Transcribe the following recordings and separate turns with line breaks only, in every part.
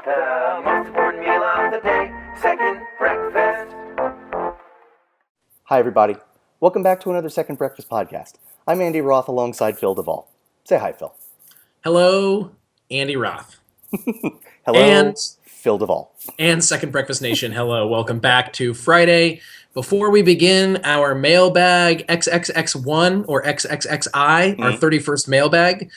The most important meal of the day, second breakfast.
Hi, everybody. Welcome back to another Second Breakfast podcast. I'm Andy Roth alongside Phil Duvall. Say hi, Phil.
Hello, Andy Roth.
Hello,
And-
Phil Duvall.
And Second Breakfast Nation, hello. Welcome back to Friday. Before we begin our mailbag XXXI or XXXI, our 31st mailbag,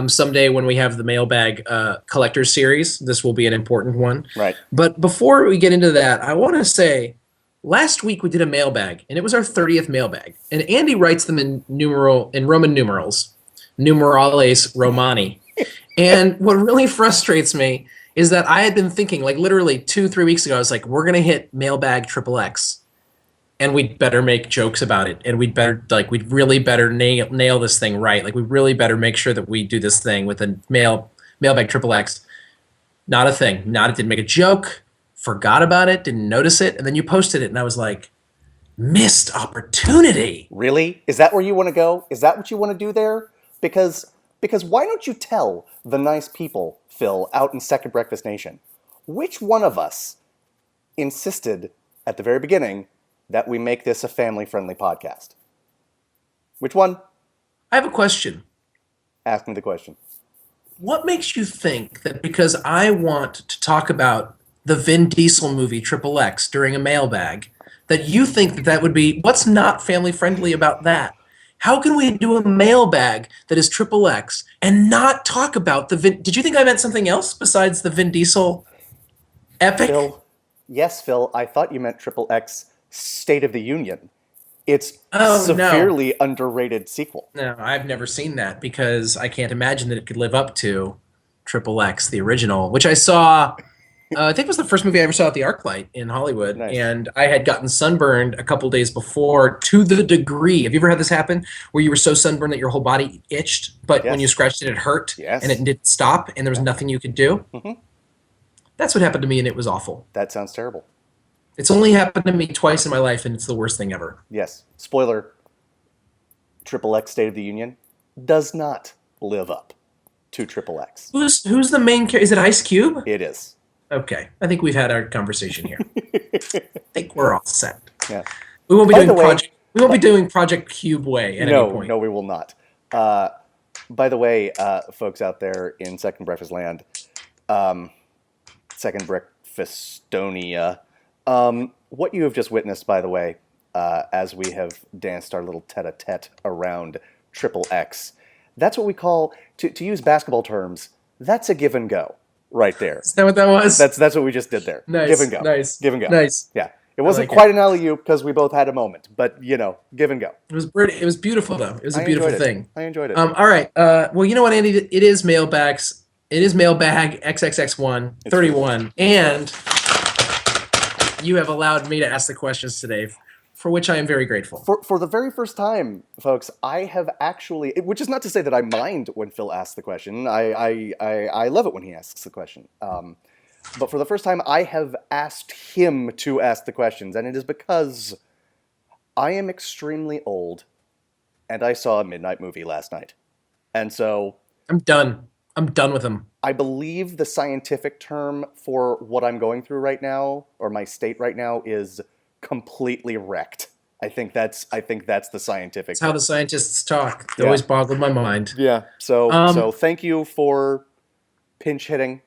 someday when we have the mailbag collector's series, this will be an important one.
Right.
But before we get into that, I want to say, last week we did a mailbag, and it was our 30th mailbag. And Andy writes them in Roman numerals, numerales Romani. And what really frustrates me is that I had been thinking, like literally 2-3 weeks ago, I was like, we're going to hit mailbag XXX. And we'd better make jokes about it. And we'd really better nail this thing right. Like, we really better make sure that we do this thing with a mailbag XXX. Not a thing. Didn't make a joke. Forgot about it. Didn't notice it. And then you posted it. And I was like, missed opportunity.
Really? Is that where you want to go? Is that what you want to do there? Because why don't you tell the nice people, Phil, out in Second Breakfast Nation, which one of us insisted at the very beginning that we make this a family-friendly podcast? Which one?
I have a question.
Ask me the question.
What makes you think that because I want to talk about the Vin Diesel movie XXX during a mailbag, that you think that would be, what's not family-friendly about that? How can we do a mailbag that is XXX and not talk about the Vin? Did you think I meant something else besides the Vin Diesel epic?
Phil, I thought you meant XXX State of the Union. It's severely underrated sequel.
No, I've never seen that because I can't imagine that it could live up to XXX, the original, which I saw, I think it was the first movie I ever saw at the ArcLight in Hollywood. Nice. And I had gotten sunburned a couple days before to the degree. Have you ever had this happen where you were so sunburned that your whole body itched, but when you scratched it, it hurt and it didn't stop and there was nothing you could do? Mm-hmm. That's what happened to me and it was awful.
That sounds terrible.
It's only happened to me twice in my life, and it's the worst thing ever.
Yes. Spoiler, XXX State of the Union does not live up to XXX.
Who's the main character? Is it Ice Cube?
It is.
Okay. I think we've had our conversation here. I think we're all set.
Yeah.
We won't be doing Project Cube Way at any point.
No, we will not. By the way, folks out there in Second Breakfast Land, Second Breakfastonia, what you have just witnessed, by the way, as we have danced our little tete-a-tete around XXX, that's what we call, to use basketball terms, that's a give and go right there.
Is that what that was?
That's what we just did there.
Nice.
Give and go.
Nice.
Give and go.
Nice.
Yeah. It wasn't quite an alley-oop because we both had a moment, but, give and go.
It was pretty. It was beautiful, though. It was a beautiful thing.
I enjoyed it.
All right. Well, you know what, Andy? It is mailbags. It is mailbag XXX1 31, and you have allowed me to ask the questions today, for which I am very grateful.
For the very first time, folks, I have actually, which is not to say that I mind when Phil asks the question. I love it when he asks the question. But for the first time, I have asked him to ask the questions, and it is because I am extremely old, and I saw a midnight movie last night. And so
I'm done. I'm done with them.
I believe the scientific term for what I'm going through right now, or my state right now, is completely wrecked. I think that's the scientific.
That's how the scientists talk. It always boggled my mind.
Yeah. So thank you for pinch hitting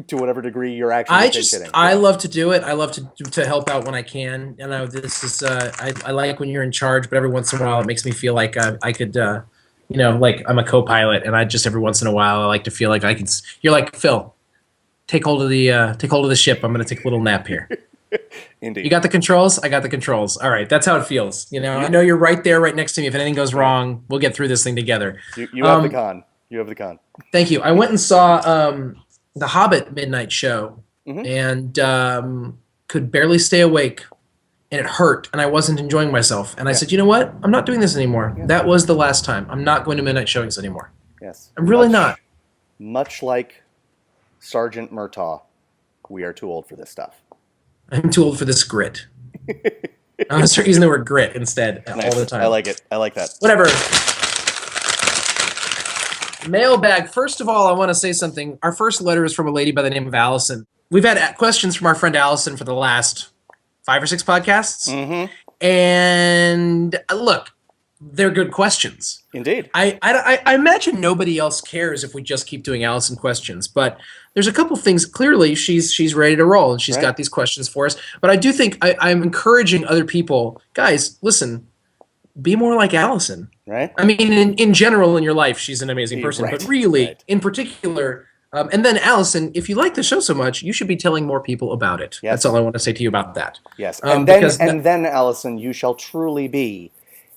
to whatever degree you're actually pinch hitting.
I love to do it. I love to help out when I can. And this is I like when you're in charge, but every once in a while it makes me feel like I could. Like I'm a co-pilot, and I just every once in a while I like to feel like I can. You're like, Phil, take hold of the ship. I'm going to take a little nap here.
Indeed.
You got the controls? I got the controls. All right, that's how it feels. I know you're right there, right next to me. If anything goes wrong, we'll get through this thing together.
You have the con. You have the con.
Thank you. I went and saw the Hobbit midnight show, and could barely stay awake. And it hurt, and I wasn't enjoying myself. And I said, you know what? I'm not doing this anymore. Yeah. That was the last time. I'm not going to midnight showings anymore.
Yes.
I'm really not.
Much like Sergeant Murtaugh, we are too old for this stuff.
I'm too old for this grit. I'm going to start using the word grit instead all the time.
I like it. I like that.
Whatever. Mailbag. First of all, I want to say something. Our first letter is from a lady by the name of Allison. we've had questions from our friend Allison for the last 5 or 6 podcasts.
Mm-hmm.
And look, they're good questions.
Indeed.
I imagine nobody else cares if we just keep doing Allison questions, but there's a couple things. Clearly, she's ready to roll, and she's got these questions for us. But I do think I'm encouraging other people, guys, listen, be more like Allison.
Right.
I mean, in general in your life, she's an amazing person, but really, in particular, and then Allison, if you like the show so much, you should be telling more people about it.
Yes.
That's all I want to say to you about that.
Yes, and then, Allison, you shall truly be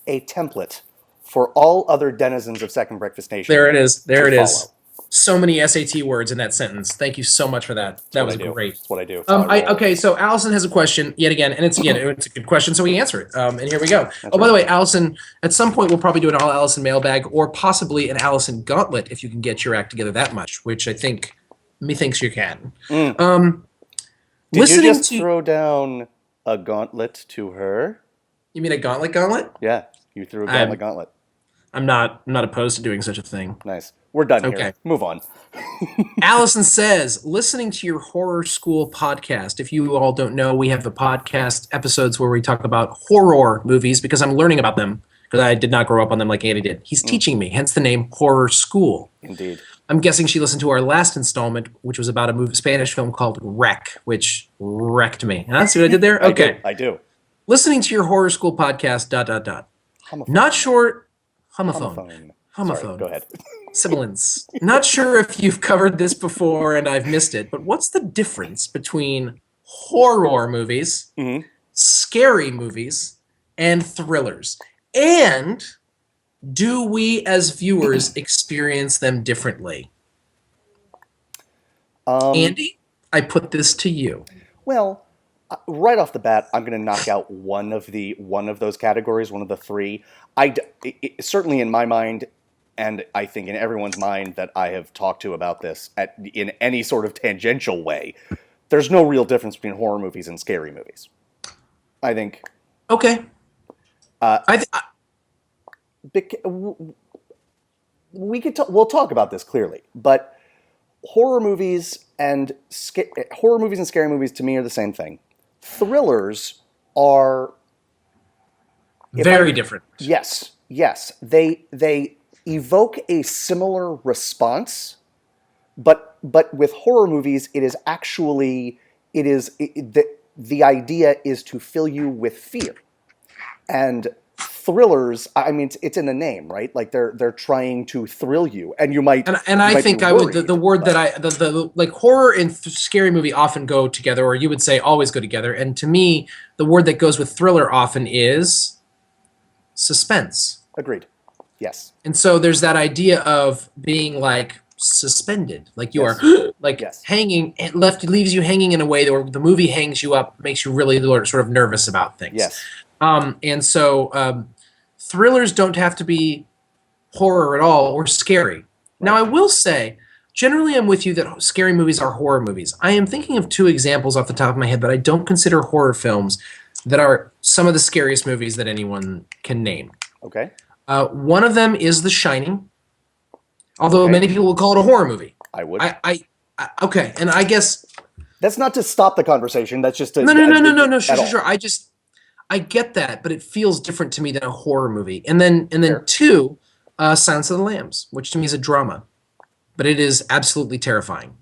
a template for all other denizens of Second Breakfast Nation.
There it is. There it is.
Follow.
So many SAT words in that sentence. Thank you so much for that. That was great.
That's what I do.
Okay, so Allison has a question yet again, and it's a good question, so we answer it. And here we go. By the way, Allison, at some point we'll probably do an all Allison mailbag, or possibly an Allison gauntlet if you can get your act together that much, which I think methinks you can.
Did you just throw down a gauntlet to her?
You mean a gauntlet?
Yeah, you threw a gauntlet.
I'm not opposed to doing such a thing.
Nice. We're done here. Move on.
Allison says, listening to your Horror School podcast. If you all don't know, we have a podcast episodes where we talk about horror movies because I'm learning about them because I did not grow up on them like Andy did. He's teaching me, hence the name Horror School.
Indeed.
I'm guessing she listened to our last installment, which was about a Spanish film called Wreck, which wrecked me. Huh? See what I did there? Okay.
I do.
Listening to your Horror School podcast, ...
Homophone.
Not sure... Homophone.
Sorry, go ahead.
Sibilance. Not sure if you've covered this before and I've missed it, but what's the difference between horror movies, scary movies, and thrillers? And do we as viewers experience them differently? Andy, I put this to you.
Well, right off the bat, I'm going to knock out one of those categories, one of the three. Certainly in my mind, and I think in everyone's mind that I have talked to about this in any sort of tangential way, there's no real difference between horror movies and scary movies. I think.
Okay.
We'll talk about this clearly, but horror movies and scary movies to me are the same thing. Thrillers are
very different.
Yes. They evoke a similar response, but with horror movies, the idea is to fill you with fear, and thrillers. I mean, it's in the name, right? Like they're trying to thrill you, and you might. And
I think I would the word that the like horror and scary movie often go together, or you would say always go together. And to me, the word that goes with thriller often is suspense.
Agreed. Yes.
And so there's that idea of being like suspended, like you are like hanging, it leaves you hanging in a way where the movie hangs you up, makes you really sort of nervous about things.
Yes.
And so thrillers don't have to be horror at all or scary. Right. Now, I will say, generally I'm with you that scary movies are horror movies. I am thinking of 2 examples off the top of my head that I don't consider horror films that are some of the scariest movies that anyone can name.
Okay.
One of them is The Shining, although many people will call it a horror movie.
I would.
Okay, and I guess
that's not to stop the conversation. That's just to
no. Sure. I get that, but it feels different to me than a horror movie. And then 2, Silence of the Lambs, which to me is a drama, but it is absolutely terrifying.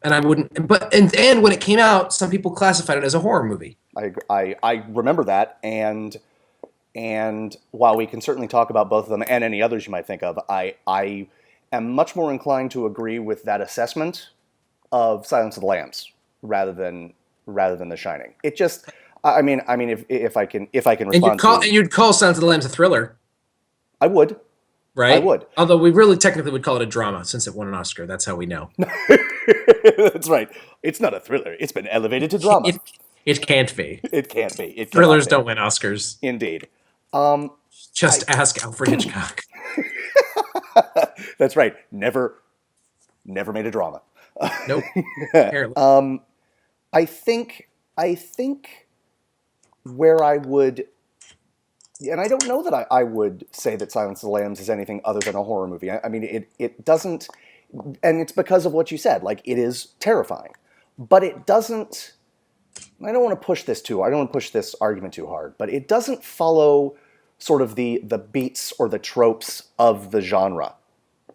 And I wouldn't. But and when it came out, some people classified it as a horror movie.
I remember that, and while we can certainly talk about both of them and any others you might think of, I am much more inclined to agree with that assessment of Silence of the Lambs rather than The Shining. It just, I mean, if I can respond,
and you'd call Silence of the Lambs a thriller.
I would.
Right?
I would.
Although we really technically would call it a drama since it won an Oscar. That's how we know.
That's right. It's not a thriller. It's been elevated to drama.
It can't be.
It can't be.
Thrillers don't win Oscars.
Indeed.
Ask Alfred Hitchcock.
That's right. Never made a drama.
Nope.
I think where I would, and I don't know that I would say that Silence of the Lambs is anything other than a horror movie. I mean, it doesn't, and it's because of what you said. Like, it is terrifying. but it doesn't. I don't want to push this argument too hard, but it doesn't follow sort of the beats or the tropes of the genre.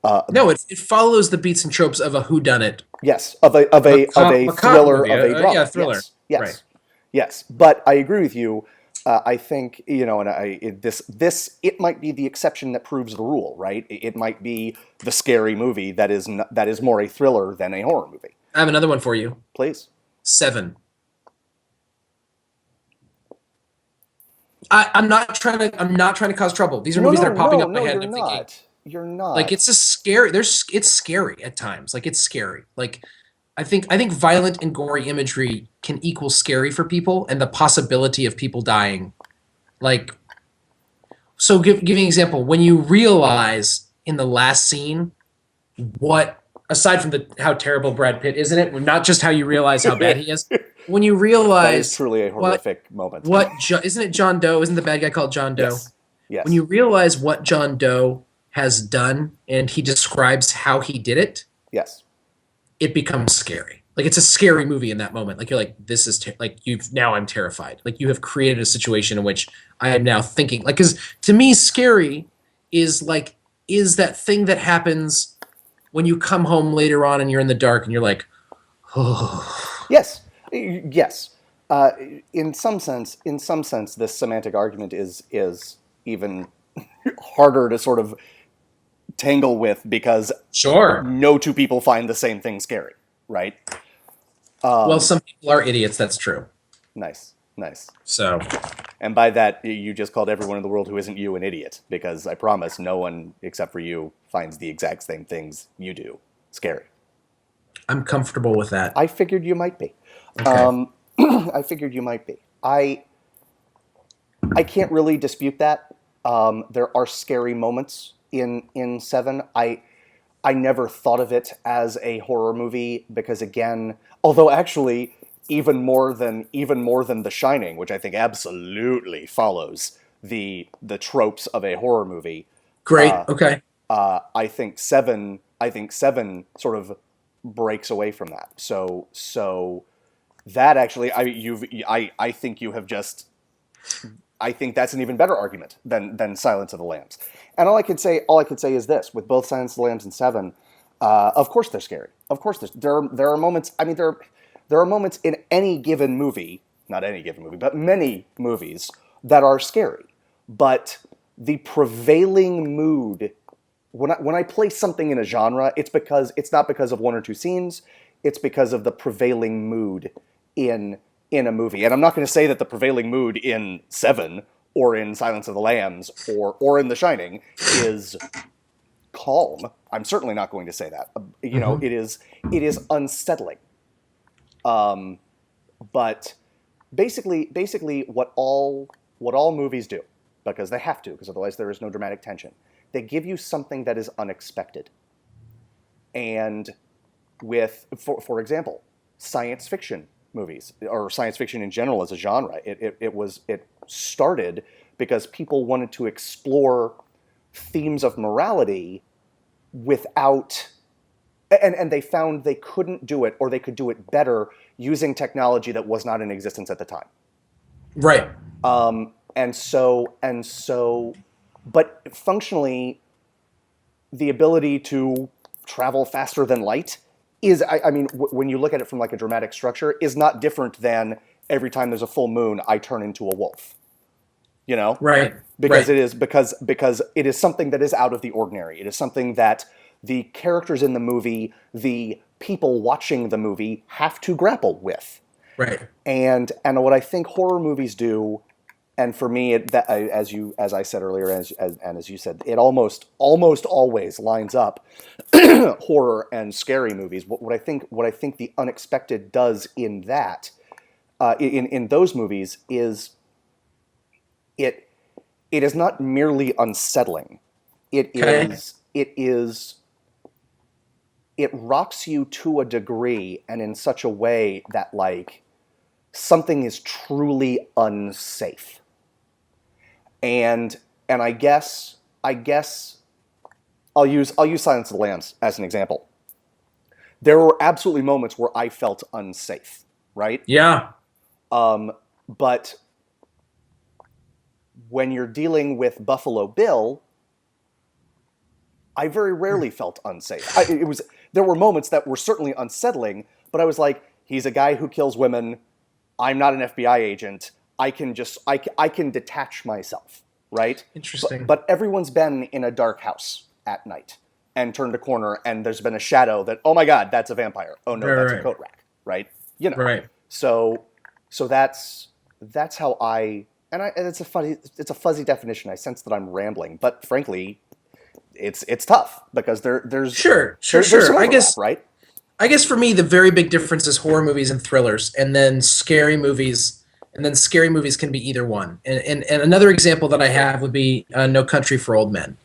No, it follows the beats and tropes of a whodunit.
Yes, of a thriller,
movie,
of a drama.
yeah, thriller.
Yes, yes,
Right.
yes. But I agree with you. I think, it might be the exception that proves the rule, right? It might be the scary movie that is more a thriller than a horror movie.
I have another one for you.
Please.
Seven. I'm not trying to cause trouble. These are movies that are popping up in my head.
No, you're not.
Like, it's scary at times. Like, it's scary. Like, I think violent and gory imagery can equal scary for people, and the possibility of people dying. Like, so giving an example, when you realize in the last scene what, aside from how terrible Brad Pitt is in it, not just how you realize how bad he is, when you realize
that is truly a horrific moment.
Isn't it John Doe? Isn't the bad guy called John Doe?
Yes. Yes.
When you realize what John Doe has done and he describes how he did it,
yes,
it becomes scary. Like, it's a scary movie in that moment. Like, you're like, this is now I'm terrified. Like, you have created a situation in which I am now thinking, like, because to me, scary is that thing that happens when you come home later on and you're in the dark and you're like, oh.
Yes. In some sense, this semantic argument is even harder to sort of tangle with, because
Sure,
no two people find the same thing scary, right?
Well, some people are idiots. That's true.
Nice.
So,
and by that, you just called everyone in the world who isn't you an idiot, because I promise no one except for you finds the exact same things you do scary.
I'm comfortable with that.
I figured you might be.
Okay.
I figured you might be. I can't really dispute that. There are scary moments in Seven. I never thought of it as a horror movie because, again, although actually even more than The Shining, which I think absolutely follows the tropes of a horror movie.
Great. Okay.
I think Seven sort of breaks away from that. So that actually, I think you have just. I think that's an even better argument than Silence of the Lambs. And all I could say is this: with both Silence of the Lambs and Seven, of course they're scary. Of course there are moments. I mean, there are moments in any given movie, not any given movie, but many movies that are scary. But the prevailing mood, when I place something in a genre, it's not because of one or two scenes. It's because of the prevailing mood in a movie. And I'm not going to say that the prevailing mood in Seven or in Silence of the Lambs or in The Shining is calm. I'm certainly not going to say that. It is unsettling. But basically what all movies do, because they have to, because otherwise there is no dramatic tension, they give you something that is unexpected. And for example, science fiction movies, or science fiction in general as a genre, it started because people wanted to explore themes of morality without, and they found they couldn't do it, or they could do it better using technology that was not in existence at the time.
Right.
But functionally, the ability to travel faster than light is, when you look at it from like a dramatic structure, is not different than every time there's a full moon, I turn into a wolf.
Right.
Because
right.
because it is something that is out of the ordinary. It is something that the characters in the movie, the people watching the movie, have to grapple with.
Right.
And what I think horror movies do, and for me, as I said earlier, and as you said, it almost always lines up horror and scary movies. What I think the unexpected does in that, in those movies, is it is not merely unsettling. It rocks you to a degree and in such a way that like something is truly unsafe. And I guess I'll use Silence of the Lambs as an example. there were absolutely moments where I felt unsafe, right?
Yeah.
But when you're dealing with Buffalo Bill, I very rarely felt unsafe. There were moments that were certainly unsettling, but I was like, he's a guy who kills women. I'm not an FBI agent. I can detach myself, right?
Interesting.
But everyone's been in a dark house at night and turned a corner, and there's been a shadow that, oh my God, that's a vampire. Oh no, that's a coat rack, right? You know.
Right.
So that's how and it's a fuzzy definition. I sense that I'm rambling, but frankly, it's tough because there's
Sure.
some overlap, right?
I guess for me, the very big difference is horror movies and thrillers, and then scary movies. And then scary movies can be either one. And another example that I have would be No Country for Old Men,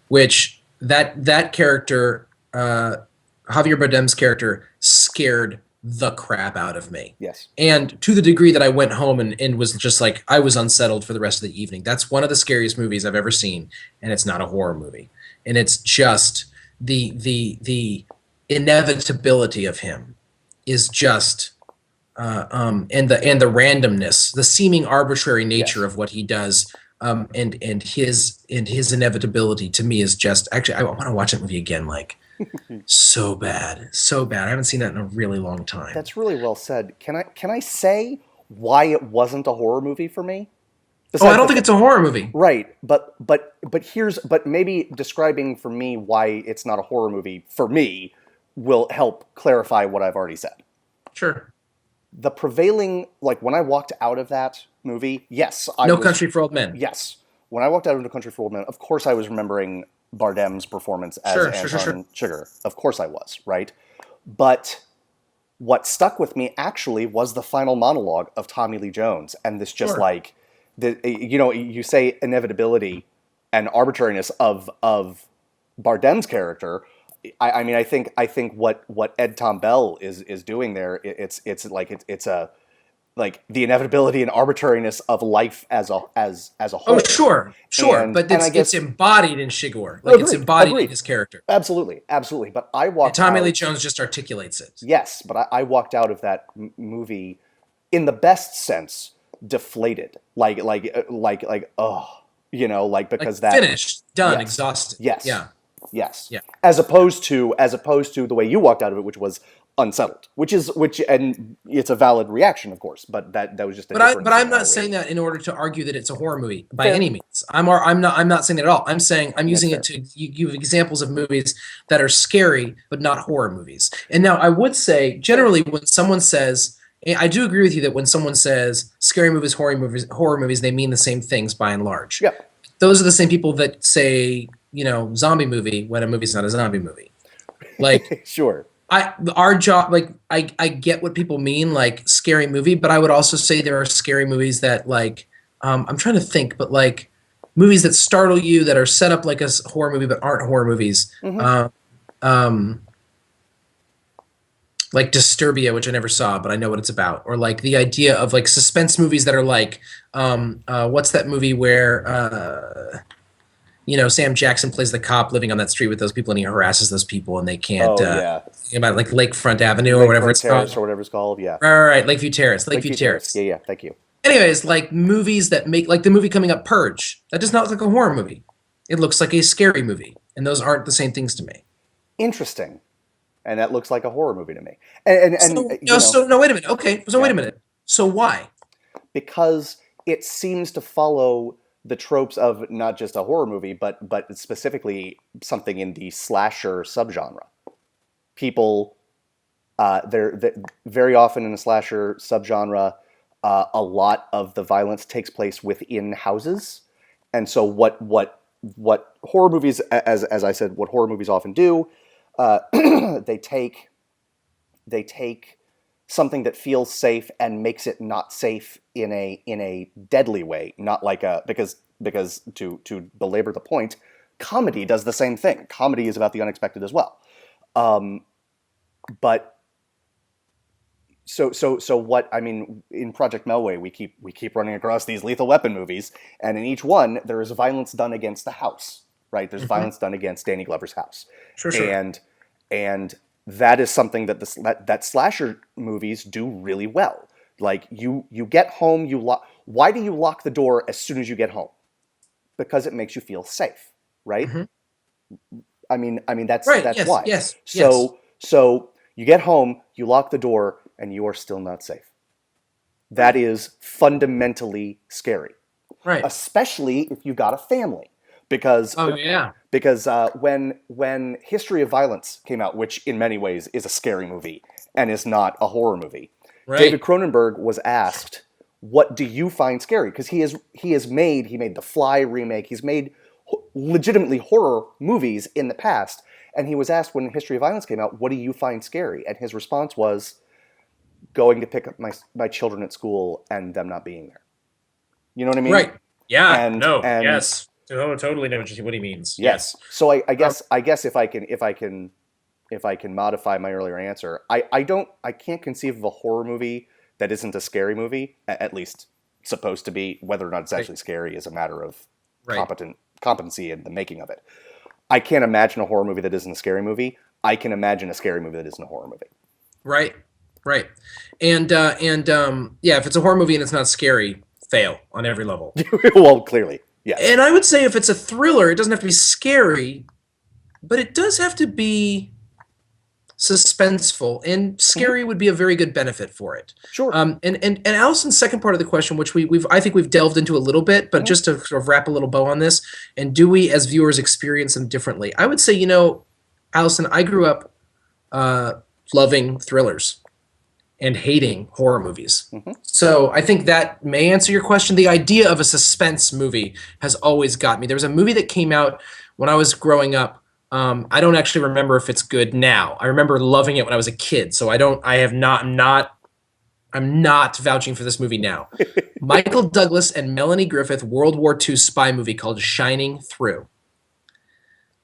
which that character, Javier Bardem's character, scared the crap out of me.
Yes.
And to the degree that I went home and was just like, I was unsettled for the rest of the evening. That's one of the scariest movies I've ever seen, and it's not a horror movie. And it's just the inevitability of him is just and the randomness, the seeming arbitrary nature of what he does, and his inevitability to me is just, actually, I want to watch that movie again. Like, so bad. I haven't seen that in a really long time.
That's really well said. Can I say why it wasn't a horror movie for me?
I don't think it's a horror movie.
Right, but maybe describing for me why it's not a horror movie for me will help clarify what I've already said.
Sure.
The prevailing, like when I walked out of that movie, yes,
No Country for Old Men.
Yes, when I walked out of No Country for Old Men, of course I was remembering Bardem's performance as Anton Sugar. Of course I was, right? But what stuck with me actually was the final monologue of Tommy Lee Jones, and this just you say inevitability and arbitrariness of Bardem's character. I think what Ed Tom Bell is doing there, it's the inevitability and arbitrariness of life as a whole.
Oh, sure, but it's embodied in Shigor. It's embodied in his character.
Absolutely. But I walked.
And Tommy Lee Jones just articulates it.
Yes, but I walked out of that movie in the best sense, deflated, because
finished, done, exhausted.
Yes.
Yeah.
Yes. Yeah. As opposed to the way you walked out of it, which was unsettled, and it's a valid reaction, of course, but that was just. But
I'm not saying that in order to argue that it's a horror movie by any means. I'm not saying that at all. I'm saying I'm using it to give examples of movies that are scary but not horror movies. And now I would say generally when someone says, I do agree with you that when someone says scary movies, horror movies, they mean the same things by and large.
Yeah.
Those are the same people that say, zombie movie when a movie's not a zombie movie. Like,
sure.
Our job, I get what people mean, like scary movie, but I would also say there are scary movies that I'm trying to think, but like movies that startle you that are set up like a horror movie but aren't horror movies. Mm-hmm. Like Disturbia, which I never saw, but I know what it's about. Or like the idea of like suspense movies that are like, what's that movie where, Sam Jackson plays the cop living on that street with those people and he harasses those people and they can't, about like Lakefront Avenue or whatever it's called.
Or whatever it's called, yeah.
Right, Lakeview Terrace. Lakeview Terrace.
Yeah, thank you.
Anyways, like movies that make, like the movie coming up, Purge, that does not look like a horror movie. It looks like a scary movie. And those aren't the same things to me.
Interesting. And that looks like a horror movie to me.
Wait a minute. Okay, so wait a minute. So why?
Because it seems to follow the tropes of not just a horror movie, but specifically something in the slasher subgenre. People, they're very often in the slasher subgenre, a lot of the violence takes place within houses, and so what horror movies, as I said, what horror movies often do. They take something that feels safe and makes it not safe in a deadly way, not like because to belabor the point, comedy does the same thing. Comedy is about the unexpected as well. But so what I mean, in Project Melway, we keep running across these Lethal Weapon movies, and in each one there is violence done against the house. Right, there's violence done against Danny Glover's house,
sure.
and that is something that that slasher movies do really well. Like you get home, why do you lock the door as soon as you get home? Because it makes you feel safe, right?
Mhm.
I mean that's
Right.
that's
Yes.
why.
Yes. Yes.
So you get home, you lock the door, and you are still not safe. That is fundamentally scary,
Right.
especially if you've got a family, because
Oh yeah.
when History of Violence came out, which in many ways is a scary movie and is not a horror movie,
Right.
David Cronenberg was asked, "What do you find scary?" Because he made the Fly remake, he's made legitimately horror movies in the past, and he was asked when History of Violence came out, "What do you find scary?" And his response was, "Going to pick up my children at school and them not being there." You know what I mean?
Right. Yeah.
And
No.
and
Yes. Oh, totally know what he means.
yes.
Yes.
So I guess if I can modify my earlier answer, I can't conceive of a horror movie that isn't a scary movie, at least supposed to be. Whether or not it's actually scary is a matter of
Right.
competency in the making of it. I can't imagine a horror movie that isn't a scary movie. I can imagine a scary movie that isn't a horror movie.
Right. Right. And yeah, if it's a horror movie and it's not scary, fail on every level.
Well, clearly, yes.
And I would say if it's a thriller, it doesn't have to be scary, but it does have to be suspenseful, and scary would be a very good benefit for it.
Sure.
And Allison's second part of the question, which I think we've delved into a little bit, but just to sort of wrap a little bow on this, and do we as viewers experience them differently? I would say, Allison, I grew up loving thrillers and hating horror movies. So I think that may answer your question. The idea of a suspense movie has always got me. There was a movie that came out when I was growing up. I don't actually remember if it's good now. I remember loving it when I was a kid. So I'm not vouching for this movie now. Michael Douglas and Melanie Griffith World War II spy movie called Shining Through.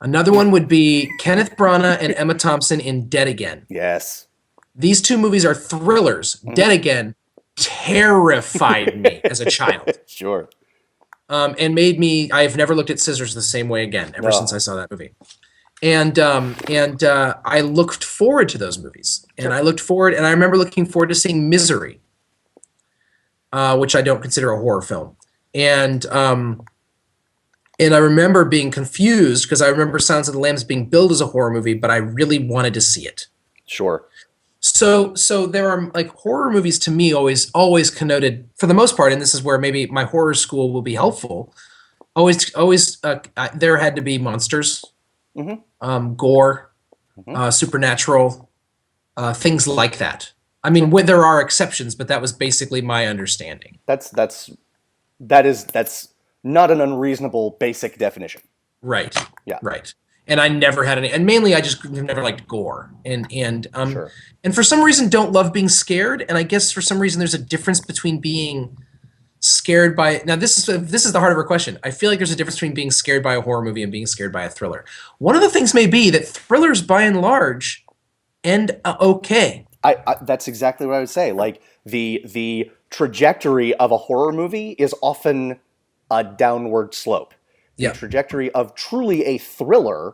Another one would be Kenneth Branagh and Emma Thompson in Dead Again.
Yes.
These two movies are thrillers. Dead Again terrified me as a child.
Sure.
And made me, I've never looked at scissors the same way again ever since I saw that movie. And I looked forward to those movies. And I remember looking forward to seeing Misery, which I don't consider a horror film. And I remember being confused because I remember Silence of the Lambs being billed as a horror movie, but I really wanted to see it.
Sure.
So there are, like, horror movies to me always connoted, for the most part, and this is where maybe my horror school will be helpful. There had to be monsters, gore, supernatural, things like that. I mean, there are exceptions, but that was basically my understanding.
That's not an unreasonable basic definition.
Right.
Yeah.
Right. And I never had any, and mainly I just never liked gore, and
Sure.
and for some reason don't love being scared. And I guess for some reason there's a difference between being scared by, now this is the heart of our question. I feel like there's a difference between being scared by a horror movie and being scared by a thriller. One of the things may be that thrillers, by and large, end okay.
I that's exactly what I would say. Like the trajectory of a horror movie is often a downward slope. The
Yeah.
trajectory of truly a thriller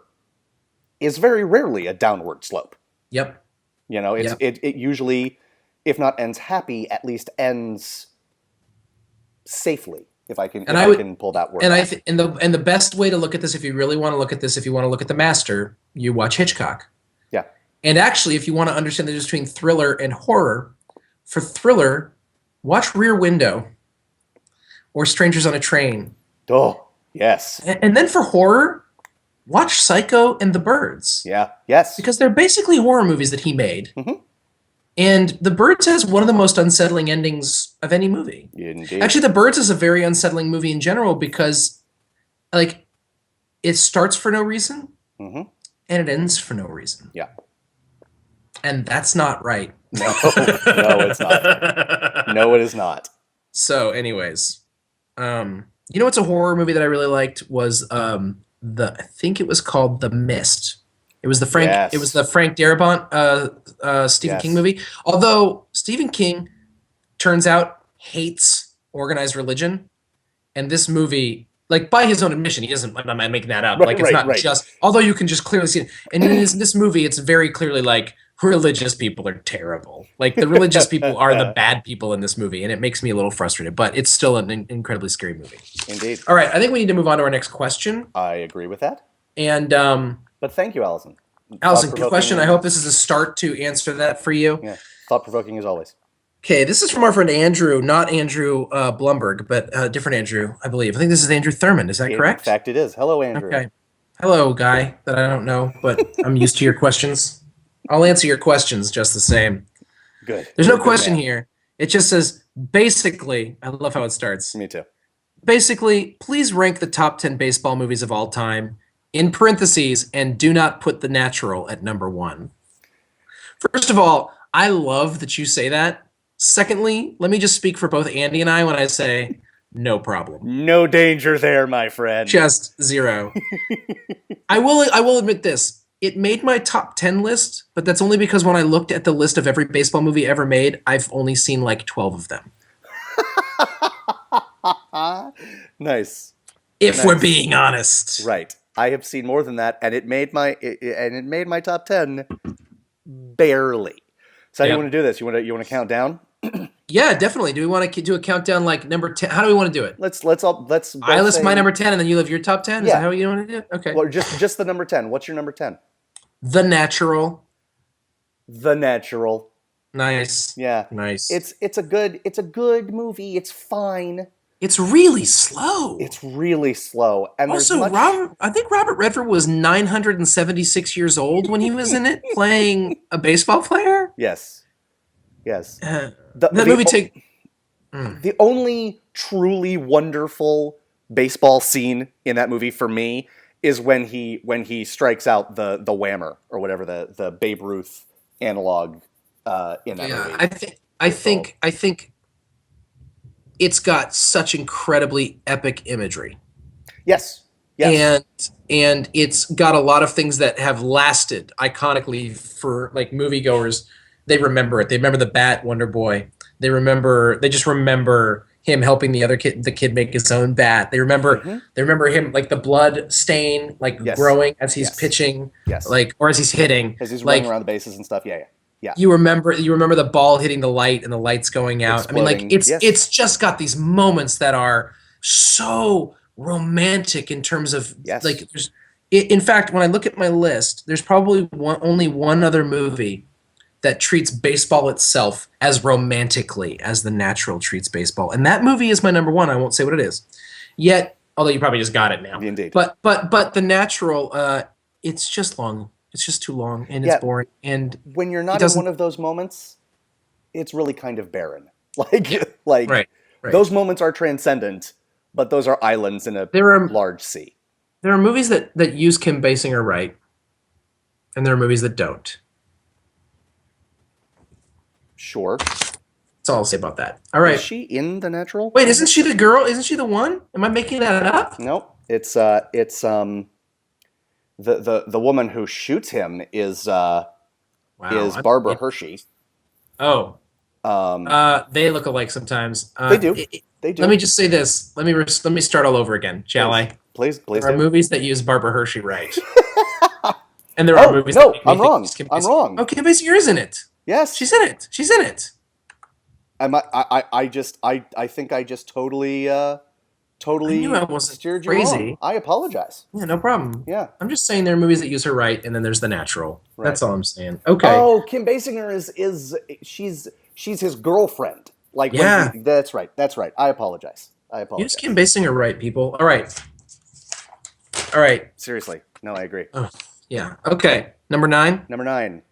is very rarely a downward slope.
Yep.
It usually, if not ends happy, at least ends safely. If I can pull that word.
And the best way to look at this, if you really want to look at this, if you want to look at the master, you watch Hitchcock.
Yeah.
And actually, if you want to understand the difference between thriller and horror, for thriller, watch Rear Window or Strangers on a Train.
Oh, yes.
And then for horror, watch Psycho and The Birds.
Yeah. Yes.
Because they're basically horror movies that he made.
Mm-hmm.
And The Birds has one of the most unsettling endings of any movie.
Indeed.
Actually, The Birds is a very unsettling movie in general because, like, it starts for no reason and it ends for no reason.
Yeah.
And that's not right.
No, it's not. No, it is not.
So, anyways, what's a horror movie that I really liked was I think it was called The Mist. It was the Frank Darabont Stephen King movie. Although Stephen King turns out hates organized religion, and this movie like by his own admission, he doesn't. I'm not making that up.
Right,
Like it's
right,
not
right.
just. Although you can just clearly see it, and in this movie, it's very clearly like religious people are terrible. Like the religious people are the bad people in this movie, and it makes me a little frustrated. But it's still an incredibly scary movie.
Indeed.
All right, I think we need to move on to our next question.
I agree with that.
And
But thank you, Allison.
Allison, good question. I hope this is a start to answer that for you.
Yeah, thought-provoking as always.
Okay, this is from our friend Andrew, not Andrew Blumberg, but a different Andrew, I believe. I think this is Andrew Thurman. Is that correct?
In fact, it is. Hello, Andrew.
Okay. Hello, guy that I don't know, but I'm used to your questions. I'll answer your questions just the same.
Good.
There's no
Good
question
man.
here. It just says, basically, I love how it starts.
Me too.
Basically, please rank the top 10 baseball movies of all time, in parentheses, and do not put The Natural at number 1. First of all, I love that you say that. Secondly, let me just speak for both Andy and I when I say no problem.
No danger there, my friend.
Just 0. I will admit this. It made my top 10 list, but that's only because when I looked at the list of every baseball movie ever made, I've only seen like 12 of them.
Nice.
If we're being honest.
Right. I have seen more than that, and it made my top 10 barely. So how do you want to do this? You want to count down?
Yeah, definitely. Do we want to do a countdown like number 10? How do we want to do it?
Let's.
I list my number 10 and then you live your top 10? Is that how you want to do it? Okay.
Well, just the number 10. What's your number 10?
The Natural.
The Natural.
Nice.
Yeah.
Nice.
It's a good movie. It's fine.
It's really slow.
It's really slow. And
also, I think Robert Redford was 976 years old when he was in it, playing a baseball player.
Yes. Yes.
The
only truly wonderful baseball scene in that movie for me is when he strikes out the whammer or whatever the Babe Ruth analog in that movie.
I think it's got such incredibly epic imagery.
Yes. Yes.
And it's got a lot of things that have lasted iconically for like moviegoers. They remember it. They remember the bat, Wonder Boy. They just remember him helping the kid make his own bat. They remember him like the blood stain growing as he's pitching, or as he's hitting,
as he's running around the bases and stuff. Yeah.
You remember the ball hitting the light and the lights going out.
Exploding.
I mean, it's just got these moments that are so romantic in terms of in fact, when I look at my list, there's probably only one other movie that treats baseball itself as romantically as The Natural treats baseball. And that movie is my number 1. I won't say what it is. Yet, although you probably just got it now.
Indeed.
But The Natural, it's just long. It's just too long and it's boring. And
when you're not in one of those moments, it's really kind of barren. Right. Those moments are transcendent, but those are islands in a large sea.
There are movies that use Kim Basinger right, and there are movies that don't.
Sure.
That's all I'll say about that. All right.
Is she in The Natural?
Wait, isn't she the girl? Isn't she the one? Am I making that up?
No. It's the woman who shoots him is Barbara Hershey.
Oh. They look alike sometimes.
They do. They do.
Let me just say this. Let me start all over again, shall I?
Please.
There are movies that use Barbara Hershey right. And there are movies that make me
I'm wrong.
I'm wrong. Oh, Kim Basinger is in it.
Yes.
She's in it.
I think I just totally
I knew I wasn't
steered you
crazy.
wrong. I apologize.
Yeah, no problem.
Yeah.
I'm just saying there are movies that use her right, and then there's The Natural. Right. That's all I'm saying. Okay.
Oh, Kim Basinger she's his girlfriend. That's right. I apologize.
Use Kim Basinger right, people. All right.
Seriously. No, I agree.
Oh, yeah. Okay. Number 9.
Number 9.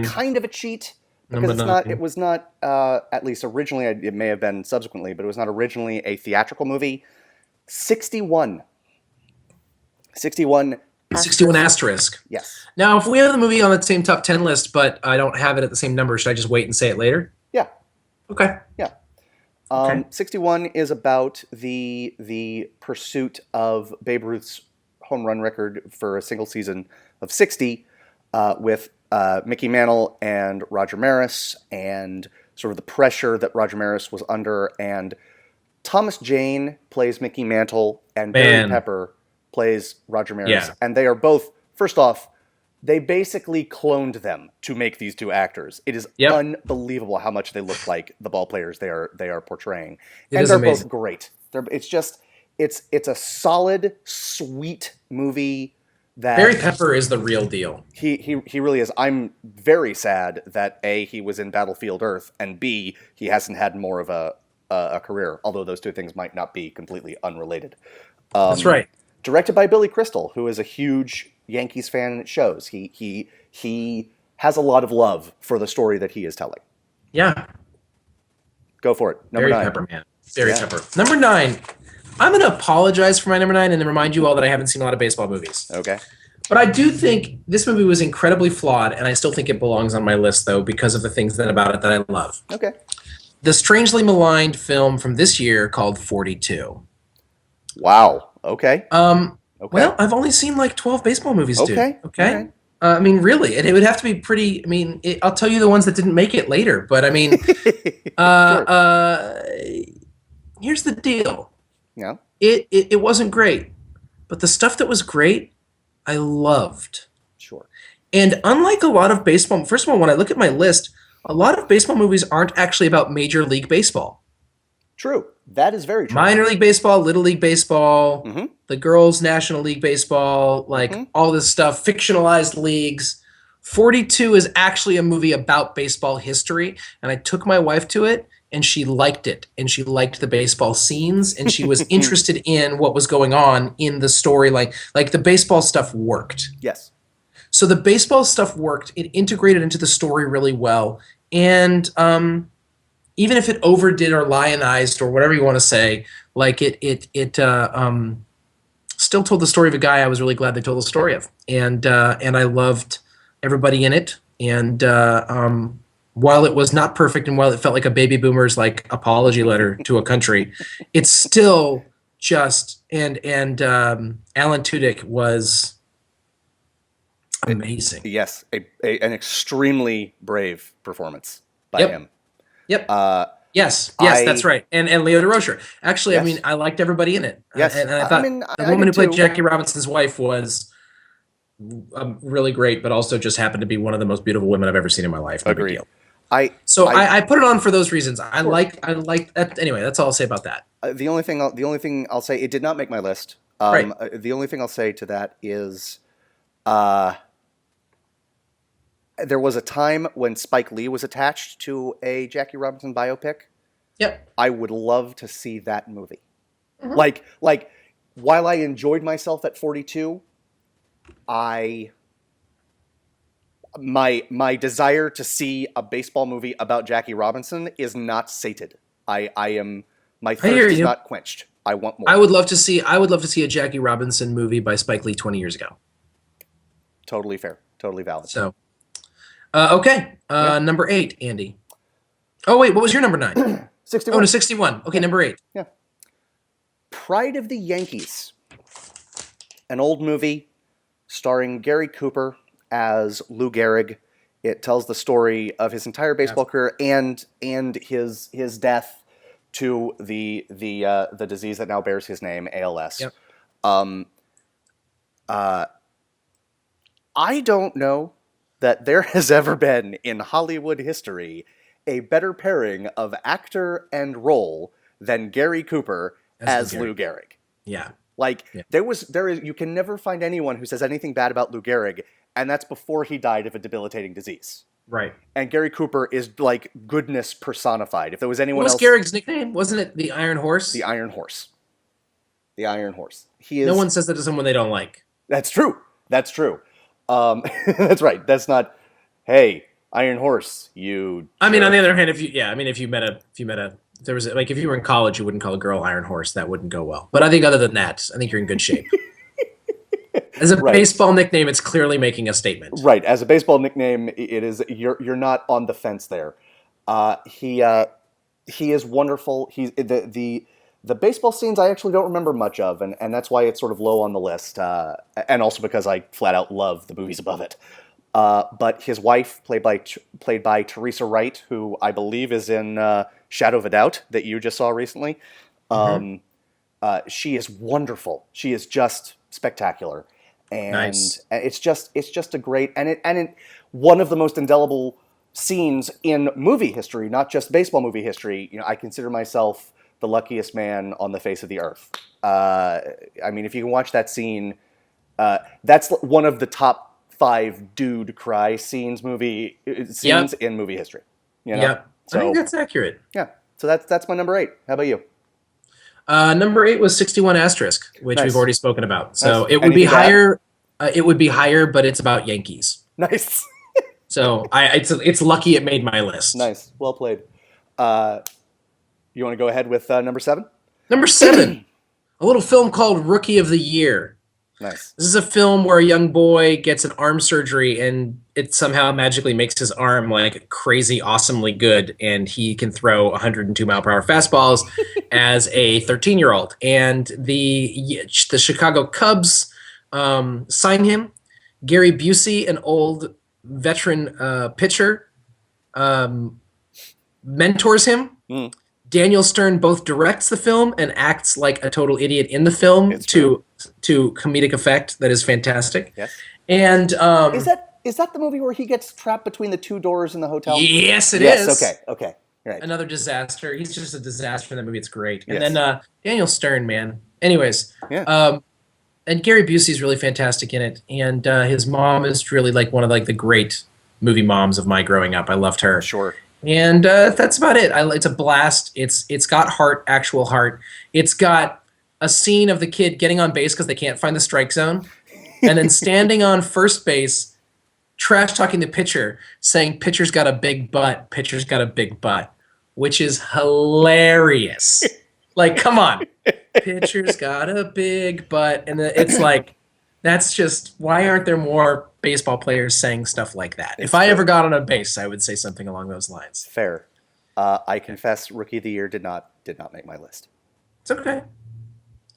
Kind of a cheat. Because it was not, at least originally, it may have been subsequently, but it was not originally a theatrical movie. 61. 61
asterisk.
Yes.
Now, if we have the movie on the same top 10 list, but I don't have it at the same number, should I just wait and say it later?
Yeah.
Okay.
Yeah. 61 is about the pursuit of Babe Ruth's home run record for a single season of 60 with Mickey Mantle and Roger Maris, and sort of the pressure that Roger Maris was under, and Thomas Jane plays Mickey Mantle, and Barry
Man.
Pepper plays Roger Maris.
Yeah.
And they are both, first off, they basically cloned them to make these two actors. It is
Yep.
unbelievable how much they look like the ball players they are portraying.
It
And
is
they're
amazing.
both great. It's a solid, sweet movie that
Barry Pepper is the real deal.
he really is. I'm very sad that A, he was in Battlefield Earth, and B, he hasn't had more of a career, although those two things might not be completely unrelated.
That's right.
Directed by Billy Crystal, who is a huge Yankees fan, and it shows. He has a lot of love for the story that he is telling.
Yeah.
Go for it. Number
Barry
9.
Pepper, man. Barry
Yeah.
Pepper. Number 9. I'm going to apologize for my number 9 and then remind you all that I haven't seen a lot of baseball movies.
Okay.
But I do think this movie was incredibly flawed, and I still think it belongs on my list, though, because of the things about it that I love.
Okay.
The strangely maligned film from this year called 42.
Wow. Okay. Okay.
Well, I've only seen like 12 baseball movies, dude.
Okay.
Okay.
All right.
I mean, really, it would have to be pretty. I mean, I'll tell you the ones that didn't make it later, but I mean,
Sure.
here's the deal.
Yeah.
It wasn't great, but the stuff that was great, I loved.
Sure.
And unlike a lot of baseball, first of all, when I look at my list, a lot of baseball movies aren't actually about Major League Baseball.
True. That is very true.
Minor League Baseball, Little League Baseball,
Mhm.
the Girls National League Baseball, like
Mhm.
all this stuff, fictionalized leagues. 42 is actually a movie about baseball history, and I took my wife to it, and she liked it, and she liked the baseball scenes, and she was interested in what was going on in the story. Like the baseball stuff worked.
Yes.
So the baseball stuff worked. It integrated into the story really well, and even if it overdid or lionized or whatever you want to say, like it still told the story of a guy I was really glad they told the story of, and I loved everybody in it. And while it was not perfect, and while it felt like a baby boomer's like apology letter to a country, it's still just and Alan Tudyk was amazing.
Yes. An extremely brave performance by
Yep.
him.
Yep. Yes,
I-
that's right. And Leo DeRocher. Actually,
Yes.
I mean, I liked everybody in it.
Yes.
And I
I
thought
mean,
the
I
woman who
did
played
too.
Jackie Robinson's wife was really great, but also just happened to be one of the most beautiful women I've ever seen in my life. No big
Agreed.
deal.
So
I put it on for those reasons. I like that. Anyway, that's all I'll say about that.
the only thing I'll say, it did not make my list.
Right.
The only thing I'll say to that is, there was a time when Spike Lee was attached to a Jackie Robinson biopic.
Yep.
I would love to see that movie.
Mhm.
Like, while I enjoyed myself at 42, my desire to see a baseball movie about Jackie Robinson is not sated. My
hear
thirst is
you.
not quenched. I want more.
I would love to see a Jackie Robinson movie by Spike Lee 20 years ago.
Totally fair. Totally valid.
So, okay. Number 8, Andy. Oh wait, what was your number 9?
61.
Oh, no, 61. Okay, number 8.
Yeah. Pride of the Yankees. An old movie starring Gary Cooper as Lou Gehrig. It tells the story of his entire baseball career and his death to the disease that now bears his name, ALS.
Yep.
I don't know that there has ever been in Hollywood history a better pairing of actor and role than Gary Cooper as Lou Gehrig.
Yeah.
Like, you can never find anyone who says anything bad about Lou Gehrig, and that's before he died of a debilitating disease.
Right.
And Gary Cooper is like goodness personified. If there was anyone
What was
else,
Gehrig's nickname? Wasn't it the Iron Horse?
the Iron Horse. The Iron Horse. He is.
No one says that to someone they don't like.
That's true. That's true. That's right. That's not. Hey, Iron Horse. You.
I mean,
jerk."
on the other hand, if there was like if you were in college, you wouldn't call a girl Iron Horse. That wouldn't go well. But I think other than that, I think you're in good shape. As a
Right.
baseball nickname, it's clearly making a statement.
Right. As a baseball nickname, it is. You're not on the fence there. He is wonderful. He's the baseball scenes I actually don't remember much of, and that's why it's sort of low on the list. And also because I flat out love the movies above it. But his wife, played by Teresa Wright, who I believe is in Shadow of a Doubt that you just saw recently.
Mhm.
She is wonderful. She is just spectacular, and
Nice.
it's just a great one of the most indelible scenes in movie history, not just baseball movie history. I consider myself the luckiest man on the face of the earth. I mean, if you can watch that scene, that's one of the top 5 dude cry scenes
Yep.
in movie history.
Yep. I think
So
that's accurate.
yeah, so that's my number 8. How about you?
Number 8 was 61 asterisk, which we've
Nice,
already spoken about.
nice.
So it would be
Anything to add?
higher. It would be higher, but it's about Yankees.
Nice.
So it's lucky it made my list.
Nice. Well played. You want to go ahead with number 7?
Number 7, a little film called Rookie of the Year.
Nice.
This is a film where a young boy gets an arm surgery and it somehow magically makes his arm like crazy, awesomely good, and he can throw 102-mile-per-hour fastballs as a 13-year-old. And the Chicago Cubs sign him. Gary Busey, an old veteran pitcher, mentors him.
Mm.
Daniel Stern both directs the film and acts like a total idiot in the film to comedic effect that is fantastic.
Yes.
And
Is that the movie where he gets trapped between the 2 doors in the hotel?
yes, it
yes.
is.
Okay. Right.
Another disaster. He's just a disaster in that movie. It's great. And
Yes.
then Daniel Stern, man. Anyways,
Yeah.
and Gary Busey's really fantastic in it. And his mom is really like one of like the great movie moms of my growing up. I loved her.
Sure.
And that's about it. It's a blast. It's got heart, actual heart. It's got a scene of the kid getting on base because they can't find the strike zone, and then standing on first base, trash talking the pitcher, saying pitcher's got a big butt, pitcher's got a big butt, which is hilarious. Like, come on, pitcher's got a big butt, and it's like, that's just, why aren't there more baseball players saying stuff like that? If I ever got on a base, I would say something along those lines.
Fair. I confess, Rookie of the Year did not make my list.
It's okay.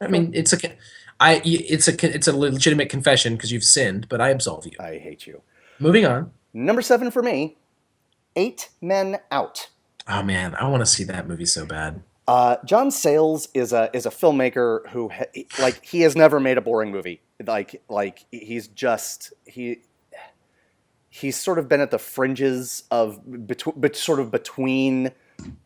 I mean, it's a legitimate confession because you've sinned, but I absolve you.
I hate you.
Moving on.
Number 7 for me, 8 Men Out.
Oh man, I want to see that movie so bad.
John Sayles is a filmmaker who he has never made a boring movie. He's sort of been at the fringes of between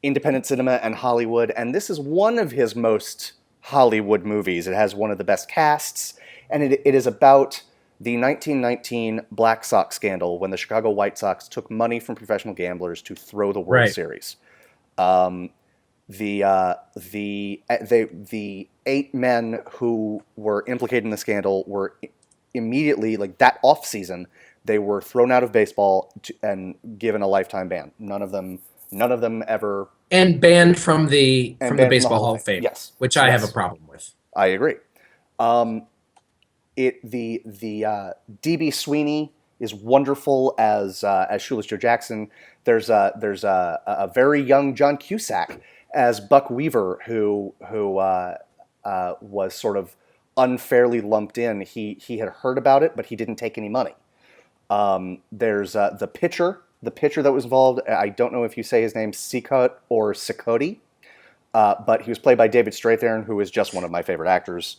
independent cinema and Hollywood, and this is one of his most Hollywood movies. It has one of the best casts, and it is about the 1919 Black Sox scandal when the Chicago White Sox took money from professional gamblers to throw the World Series. The 8 men who were implicated in the scandal were immediately, like that off season, they were thrown out of baseball and given a lifetime ban. None of them ever,
and banned from the Baseball Hall of Fame.
Yes,
which I have a problem with.
I agree. DB Sweeney is wonderful as Shoeless Joe Jackson. There's a very young John Cusack as Buck Weaver, who was sort of unfairly lumped in. He had heard about it, but he didn't take any money. There's the pitcher that was involved. I don't know if you say his name Sikot or Sikoti, but he was played by David Strathairn, who is just one of my favorite actors.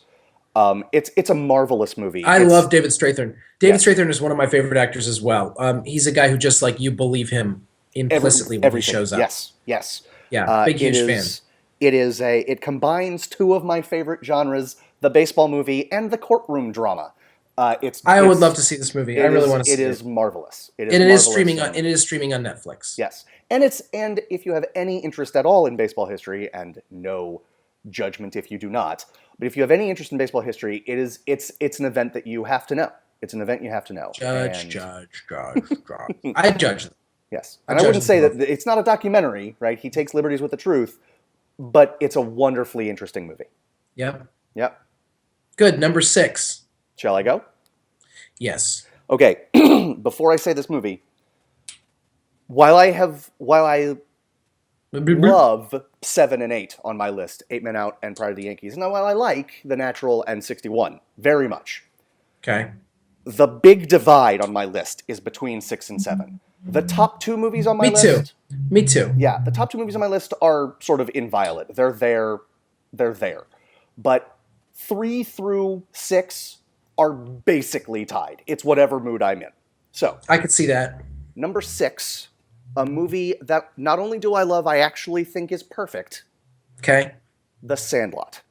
It's a marvelous movie.
I love David Strathairn. David Strathairn is one of my favorite actors as well. He's a guy who just like you believe him implicitly when he shows up.
Yes.
Yeah, huge fan.
It combines 2 of my favorite genres: the baseball movie and the courtroom drama.
I would love to see this movie. I really want to see it.
It is marvelous. It
is streaming on Netflix.
Yes, and if you have any interest at all in baseball history, and no judgment if you do not, but if you have any interest in baseball history, it's an event that you have to know. It's an event you have to know.
Judge. I judge them.
Yes, and I wouldn't say that it's not a documentary, right? He takes liberties with the truth, but it's a wonderfully interesting movie.
Yep.
Good.
Number 6.
Shall I go?
Yes.
Okay. Before I say this movie, while I love 7 and 8 on my list, 8 Men Out and Pride of the Yankees, and while I like The Natural and 61 very much,
okay,
the big divide on my list is between 6 and 7. The top 2 movies on my list...
Me too.
Yeah, the top 2 movies on my list are sort of inviolate. They're there they're there. But 3 through 6 are basically tied. It's whatever mood I'm in. So
I could see that.
number 6, a movie that not only do I love, I actually think is perfect.
Okay.
The Sandlot.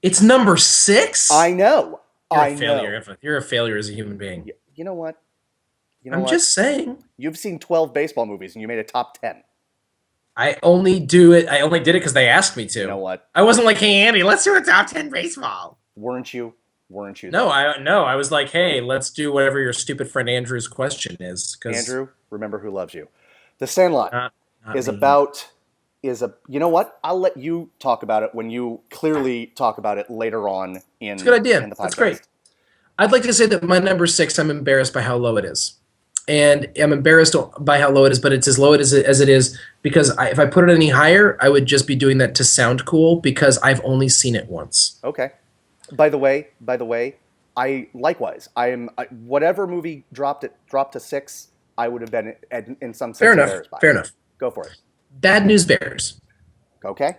It's number 6?
I know.
You're
I
a failure.
know.
You're a failure as a human being.
You know what?
I'm just saying.
You've seen 12 baseball movies and you made a top 10.
I only did it because they asked me to.
You know what?
I wasn't like, hey, Andy, let's do a top 10 baseball.
Weren't you?
No, I was like, hey, let's do whatever your stupid friend Andrew's question is.
Andrew, remember who loves you. The Sandlot
not
is
me.
you know what? I'll let you talk about it when you clearly talk about it later on in,
It's a good idea.
in the podcast.
That's great. I'd like to say that my number 6, I'm embarrassed by how low it is. And I'm embarrassed by how low it is, but it's as low as it is because if I put it any higher, I would just be doing that to sound cool because I've only seen it once.
Okay. By the way, I likewise. Whatever movie dropped to 6, I would have been in some sense embarrassed by.
Fair enough.
Go for it.
Bad News Bears.
Okay.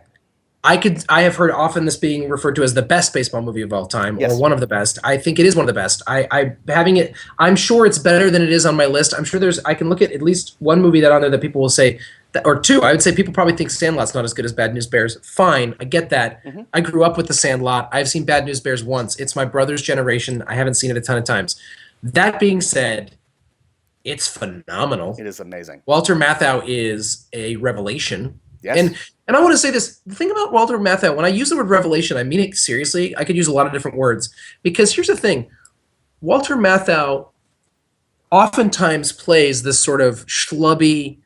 I have heard often this being referred to as the best baseball movie of all time,
Yes.
or one of the best. I think it is one of the best. I'm sure it's better than it is on my list. I'm sure I can look at least one movie that on there that people will say, or two. I would say people probably think Sandlot's not as good as Bad News Bears. Fine, I get that.
Mm-hmm.
I grew up with The Sandlot. I've seen Bad News Bears once. It's my brother's generation. I haven't seen it a ton of times. That being said, it's phenomenal.
It is amazing.
Walter Matthau is a revelation.
Yes.
And I want to say this. The thing about Walter Matthau, when I use the word revelation, I mean it seriously. I could use a lot of different words. Because here's the thing. Walter Matthau oftentimes plays this sort of schlubby,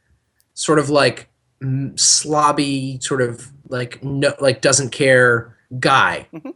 sort of like slobby, sort of like doesn't care guy.
Mm-hmm.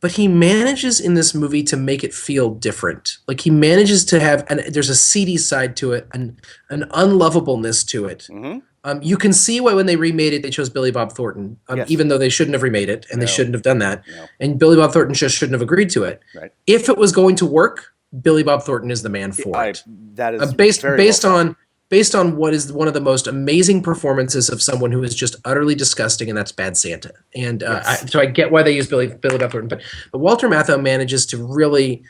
But he manages in this movie to make it feel different. Like he manages to have, and there's a seedy side to it, an unlovableness to it.
Mm-hmm.
You can see why when they remade it, they chose Billy Bob Thornton,
Yes.
even though they shouldn't have remade it, and
No.
they shouldn't have done that.
No.
And Billy Bob Thornton just shouldn't have agreed to it.
Right.
If it was going to work, Billy Bob Thornton is the man for it.
That is
Based
very well said.
based on what is one of the most amazing performances of someone who is just utterly disgusting, and that's Bad Santa. And
Yes.
so I get why they use Billy Bob Thornton, but Walter Matthau manages to really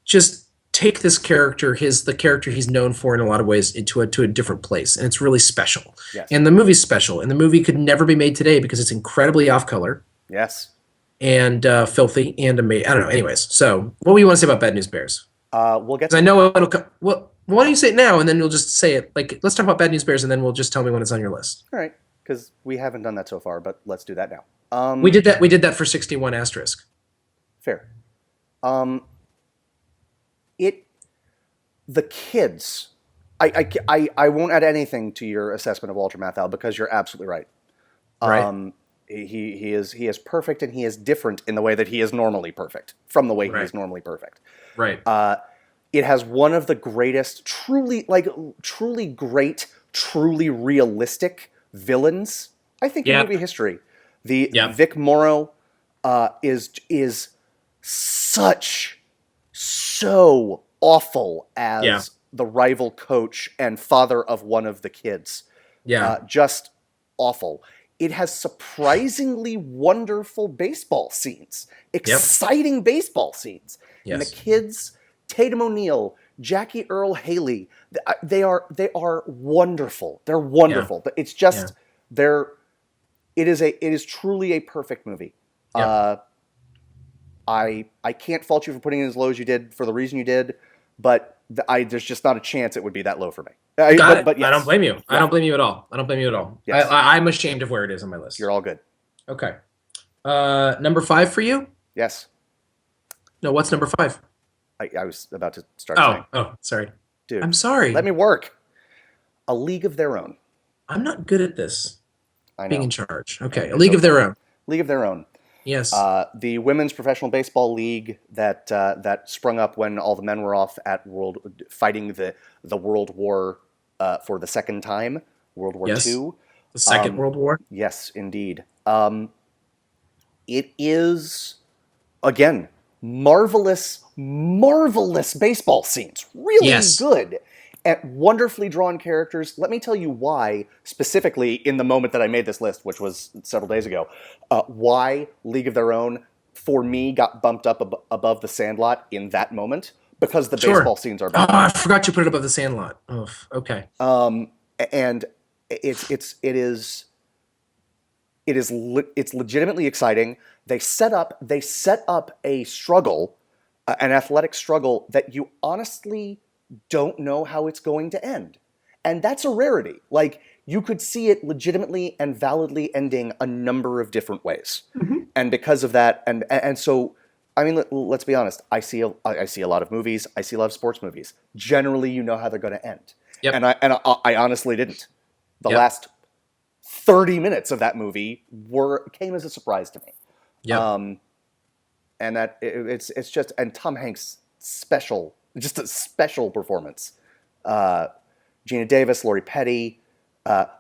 just take this character, the character he's known for in a lot of ways, to a different place, and it's really special.
Yes.
And the movie's special, and the movie could never be made today because it's incredibly off color
Yes.
and filthy and amazing. I don't know. Anyways, so what do you want to say about Bad News Bears?
We'll get
Because I know it'll come. Well, why don't you say it now, and then you'll just say it. Like, let's talk about Bad News Bears, and then we'll just tell me when it's on your list.
All right, because we haven't done that so far, but let's do that now.
We did that. We did that for 61 asterisk.
Fair. The kids. I won't add anything to your assessment of Walter Matthau because you're absolutely right.
Right.
He is perfect, and he is different in the way that he is normally perfect from the way he
Right.
is normally perfect.
Right.
It has one of the greatest, truly great, truly realistic villains, I think, in
Yeah.
movie history.
Yeah.
Vic Morrow is so awful as
Yeah.
the rival coach and father of one of the kids.
Yeah.
Just awful. It has surprisingly wonderful baseball scenes, exciting baseball scenes.
Yes.
And the kids, Tatum O'Neal, Jackie Earle Haley, they are wonderful. They're wonderful. But it's just it is truly a perfect movie.
Yeah.
I can't fault you for putting it as low as you did for the reason you did, but there's just not a chance it would be that low for me.
But
yes.
I don't blame you.
Yeah.
I don't blame you at all.
Yes.
I'm ashamed of where it is on my list.
You're all good.
Okay. Number 5 for you?
Yes.
No, what's number 5?
I was about to start saying.
Oh, sorry.
Dude,
I'm sorry.
let me work. A League of Their Own.
I'm not good at this.
I know.
Being in charge. Okay.
It's
A League of Their Own.
League of Their Own.
Yes.
The women's professional baseball league that sprung up when all the men were off at fighting the World War for the second time, World War
Yes.
II.
The Second World War.
Yes, indeed. It is, again, marvelous baseball scenes. Really
Yes.
good. And wonderfully drawn characters. Let me tell you why, specifically in the moment that I made this list, which was several days ago, why League of Their Own, for me, got bumped up above The Sandlot in that moment, because the baseball scenes are better.
Oh, I forgot you put it above The Sandlot. Oh, okay.
And it's legitimately exciting. They set up a struggle, an athletic struggle that you honestly don't know how it's going to end. And that's a rarity. Like, you could see it legitimately and validly ending a number of different ways.
Mm-hmm.
And because of that, and so, I mean, let's be honest, I see a lot of movies, I see a lot of sports movies. Generally, you know how they're going to end. Yep. And I honestly didn't. The last 30 minutes of that movie came as a surprise to me.
Yep.
And that it's just, and Tom Hanks, just a special performance. Gina Davis, Lori Petty,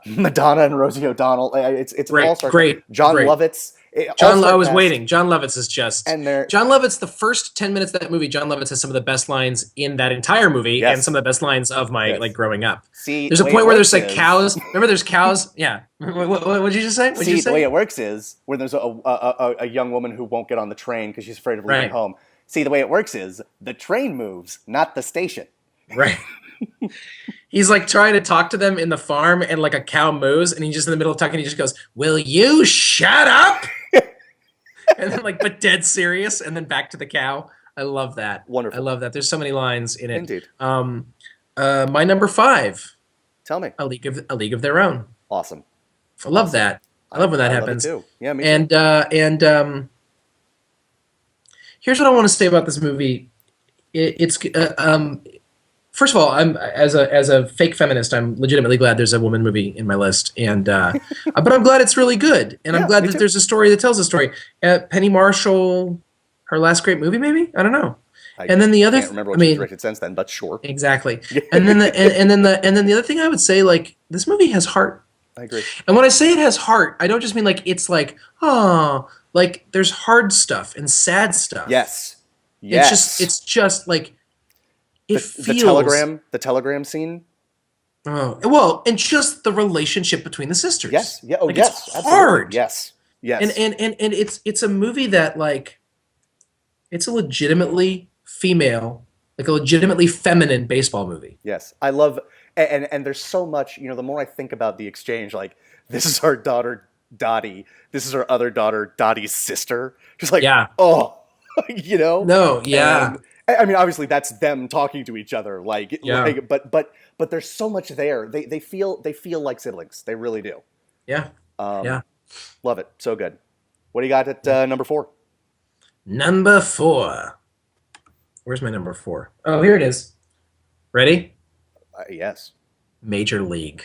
Madonna and Rosie O'Donnell. It's an all-star.
Great.
John
great.
Lovitz.
I was waiting. John Lovitz is just...
And
John Lovitz, the first 10 minutes of that movie, John Lovitz has some of the best lines in that entire movie, and some of the best lines of my growing up.
There's
a point where there's like cows. Remember there's cows? Yeah. What did you just say?
The way it works is, when there's a young woman who won't get on the train because she's afraid of leaving home. See, the way it works is, the train moves, not the station.
Right. He's like trying to talk to them in the farm, and like a cow moves, and he's just in the middle of talking. He just goes, "Will you shut up?" And then but dead serious, and then back to the cow. I love that.
Wonderful.
I love that. There's so many lines in it.
Indeed.
My number 5.
Tell me.
A League of Their Own.
Awesome.
I love that. I love when that happens.
Love it too. Yeah, me
too. And here's what I want to say about this movie. First of all, I'm as a fake feminist, I'm legitimately glad there's a woman movie in my list, and but I'm glad it's really good, and I'm glad that there's a story that tells a story. Penny Marshall, her last great movie, maybe, I don't know. And then the other,
I can't remember what she's directed since then, but sure.
Exactly. And then the other thing I would say, like, this movie has heart.
I agree.
And when I say it has heart, I don't just mean like it's like, oh, like there's hard stuff and sad stuff.
Yes.
It's just like.
The telegram scene.
Oh well, and just the relationship between the sisters.
Yes. Yeah. Oh,
like,
yes.
It's hard.
Yes. Yes.
And it's a movie that, like, it's a legitimately female, like a legitimately feminine baseball movie.
Yes, I love, and there's so much. You know, the more I think about the exchange, like, this is our daughter Dottie, this is our other daughter Dottie's sister. Just like, oh, you know.
No. Yeah.
I mean, obviously, that's them talking to each other, but there's so much there. They feel like siblings. They really do.
Yeah.
Love it. So good. What do you got at number 4?
Number 4. Where's my number 4? Oh, here it is. Ready?
Yes.
Major League.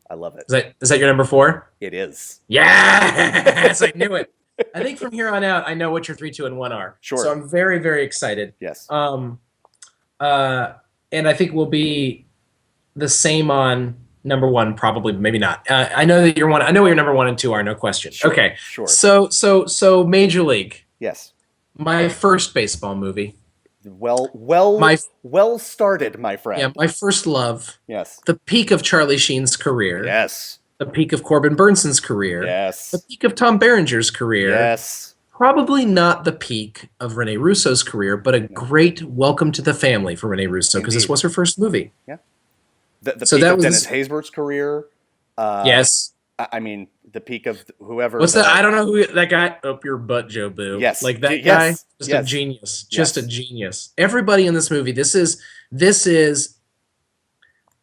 I love it.
Is that your number 4?
It is.
Yes, I knew it. I think from here on out, I know what your 3, 2, and 1 are.
Sure.
So I'm very, very excited.
Yes.
And I think we'll be the same on number 1, probably, maybe not. I know that I know what your number 1 and 2 are, no question.
Sure.
Okay.
Sure.
So Major League.
Yes.
My first baseball movie.
Well started, my friend.
Yeah, my first love.
Yes.
The peak of Charlie Sheen's career.
Yes.
The peak of Corbin Burnson's career.
Yes.
The peak of Tom Berenger's career.
Yes.
Probably not the peak of Rene Russo's career, but a great welcome to the family for Rene Russo, because this was her first movie.
Yeah. The peak of Dennis Haysbert's career.
Yes.
I mean, the peak of whoever.
What's that? I don't know who that guy. Up your butt, Joe Boo.
Yes.
Like that guy. Just a genius. Just a genius. Everybody in this movie. This is